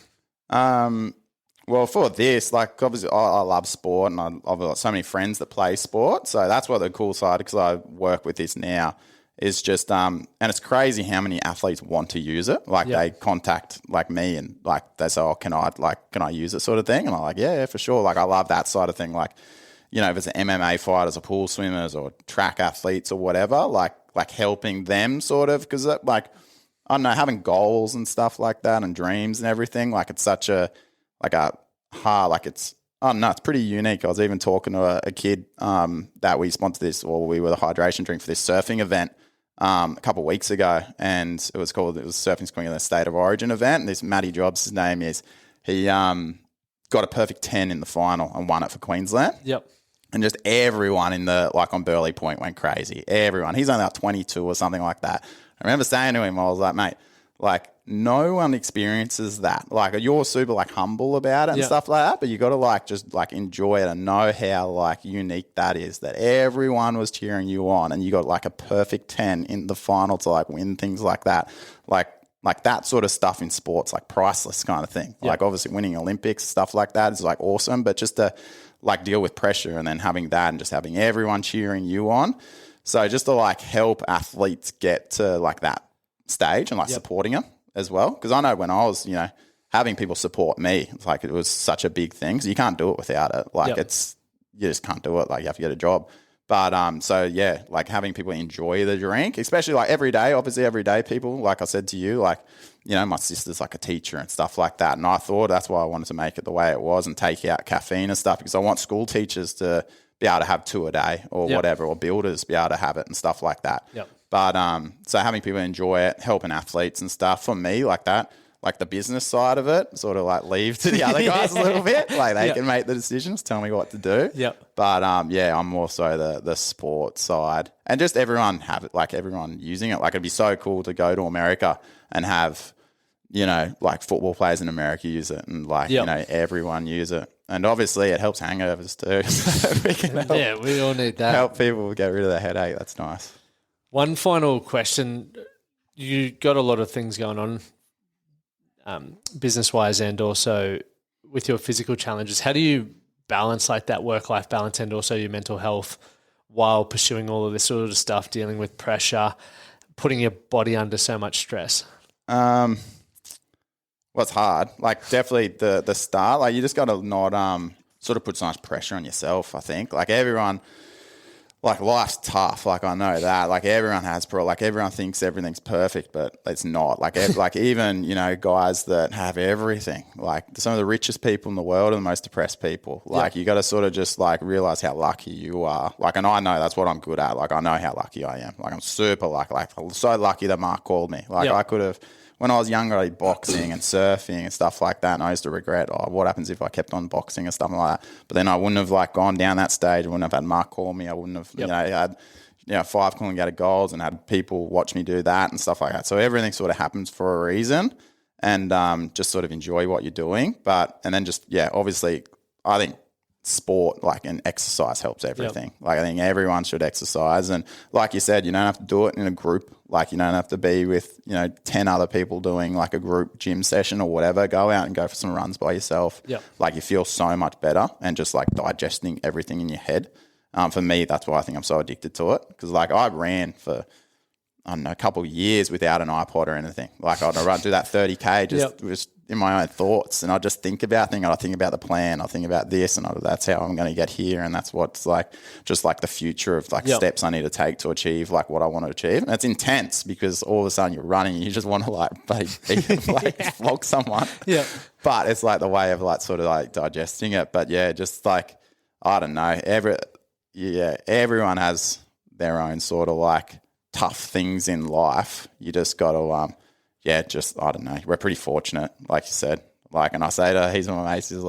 Well, for this, like obviously I love sport, and I've got so many friends that play sport. So that's what the cool side, because I work with this now, is just and it's crazy how many athletes want to use it. Like they contact like me and like they say, oh, can I use it, sort of thing? And I'm like, yeah, for sure. Like I love that side of thing. Like, if it's an MMA fighters or pool swimmers or track athletes or whatever, like helping them sort of, because like, I don't know, having goals and stuff like that and dreams and everything, like it's such a, like a hard, like it's Oh, no, it's pretty unique. I was even talking to a kid that we sponsored this, or we were the hydration drink for this surfing event a couple of weeks ago, and it was Surfing Swing in the State of Origin event. And this Matty Jobs, his name is, he got a perfect 10 in the final and won it for Queensland. Yep. And just everyone on Burleigh Point went crazy. Everyone. He's only like 22 or something like that. I remember saying to him, I was like, mate, like, no one experiences that. Like, you're super like humble about it and stuff like that, but you got to just enjoy it and know how unique that is, that everyone was cheering you on and you got like a perfect 10 in the final to win things like that. Like that sort of stuff in sports, like priceless kind of thing. Yep. Like obviously winning Olympics, stuff like that is awesome, but just to deal with pressure and then having that and just having everyone cheering you on. So just to help athletes get to that stage and supporting them as well. Because I know when I was, having people support me, it was such a big thing. So you can't do it without it. You just can't do it. You have to get a job. But so yeah, having people enjoy the drink, especially everyday people, like I said to you, my sister's a teacher and stuff like that. And I thought that's why I wanted to make it the way it was and take out caffeine and stuff, because I want school teachers to be able to have 2 a day or whatever, or builders be able to have it and stuff like that. Yep. But so having people enjoy it, helping athletes and stuff, for me, the business side of it, sort of leave to the other guys a little bit. They can make the decisions, tell me what to do. Yep. But I'm more so the sports side, and just everyone have it, everyone using it. It'd be so cool to go to America and have, football players in America use it, and everyone use it. And obviously it helps hangovers too. So we all need that. Help people get rid of the headache. That's nice. One final question. You got a lot of things going on, business-wise and also with your physical challenges. How do you balance that work-life balance and also your mental health while pursuing all of this sort of stuff, dealing with pressure, putting your body under so much stress? Well, it's hard. Definitely the start. You just got to not sort of put so much pressure on yourself, I think. Everyone, life's tough. I know that. Everyone has everyone thinks everything's perfect, but it's not. Even, guys that have everything. Some of the richest people in the world are the most depressed people. You got to sort of just realize how lucky you are. And I know that's what I'm good at. I know how lucky I am. I'm super lucky. I'm so lucky that Mark called me. I could have... When I was younger, I did boxing and surfing and stuff like that, and I used to regret, what happens if I kept on boxing and stuff like that. But then I wouldn't have gone down that stage. I wouldn't have had Mark call me. I wouldn't have had 5 cooling goals and had people watch me do that and stuff like that. So everything sort of happens for a reason, and just sort of enjoy what you're doing. Obviously, I think sport and exercise helps everything. I think everyone should exercise, and like you said, you don't have to do it in a group. You don't have to be with 10 other people doing a group gym session or whatever. Go out and go for some runs by yourself. You feel so much better, and just digesting everything in your head. For me, that's why I think I'm so addicted to it, because I ran for a couple of years without an iPod or anything. I'd do that 30K just in my own thoughts, and I just think about things. I think about the plan. I think about this, and that's how I'm going to get here, and that's what's just the future of steps I need to take to achieve what I want to achieve. And it's intense, because all of a sudden you're running and you just want to flog someone. Yeah. But it's the way of sort of digesting it. But yeah, just I don't know. Everyone has their own sort of tough things in life. You just got to I don't know. We're pretty fortunate, like you said. And I say to he's one of my mates, he's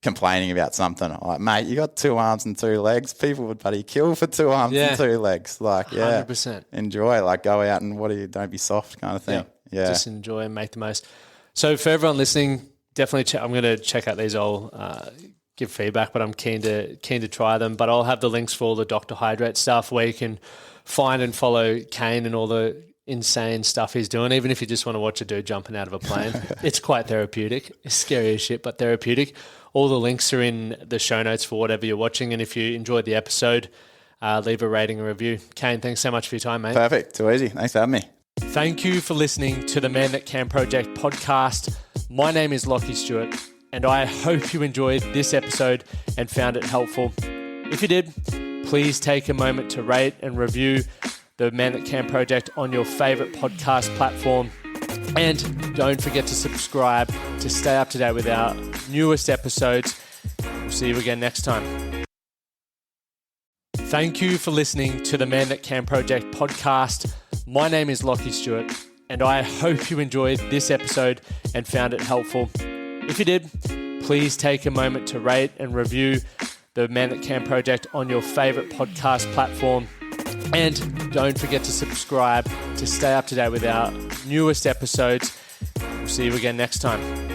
complaining about something. I'm like, mate, you got 2 arms and 2 legs. People would bloody kill for 2 arms and 2 legs. 100%. Enjoy. Go out and don't be soft kind of thing. Yeah. Just enjoy and make the most. So for everyone listening, definitely I'm going to check out these all. Give feedback, but I'm keen to try them. But I'll have the links for all the Dr. Hydrate stuff where you can find and follow Caine and all the insane stuff he's doing. Even if you just want to watch a dude jumping out of a plane, it's quite therapeutic. It's scary as shit, but therapeutic. All the links are in the show notes for whatever you're watching. And if you enjoyed the episode, leave a rating and review. Caine, thanks so much for your time, mate. Perfect. Too easy. Thanks for having me. Thank you for listening to the Man That Can Project podcast. My name is Lachlan Stuart, and I hope you enjoyed this episode and found it helpful. If you did, please take a moment to rate and review the Man That Can Project on your favorite podcast platform. And don't forget to subscribe to stay up to date with our newest episodes. We'll see you again next time. Thank you for listening to the Man That Can Project podcast. My name is Lachlan Stuart, and I hope you enjoyed this episode and found it helpful. If you did, please take a moment to rate and review the Man That Can Project on your favorite podcast platform. And don't forget to subscribe to stay up to date with our newest episodes. We'll see you again next time.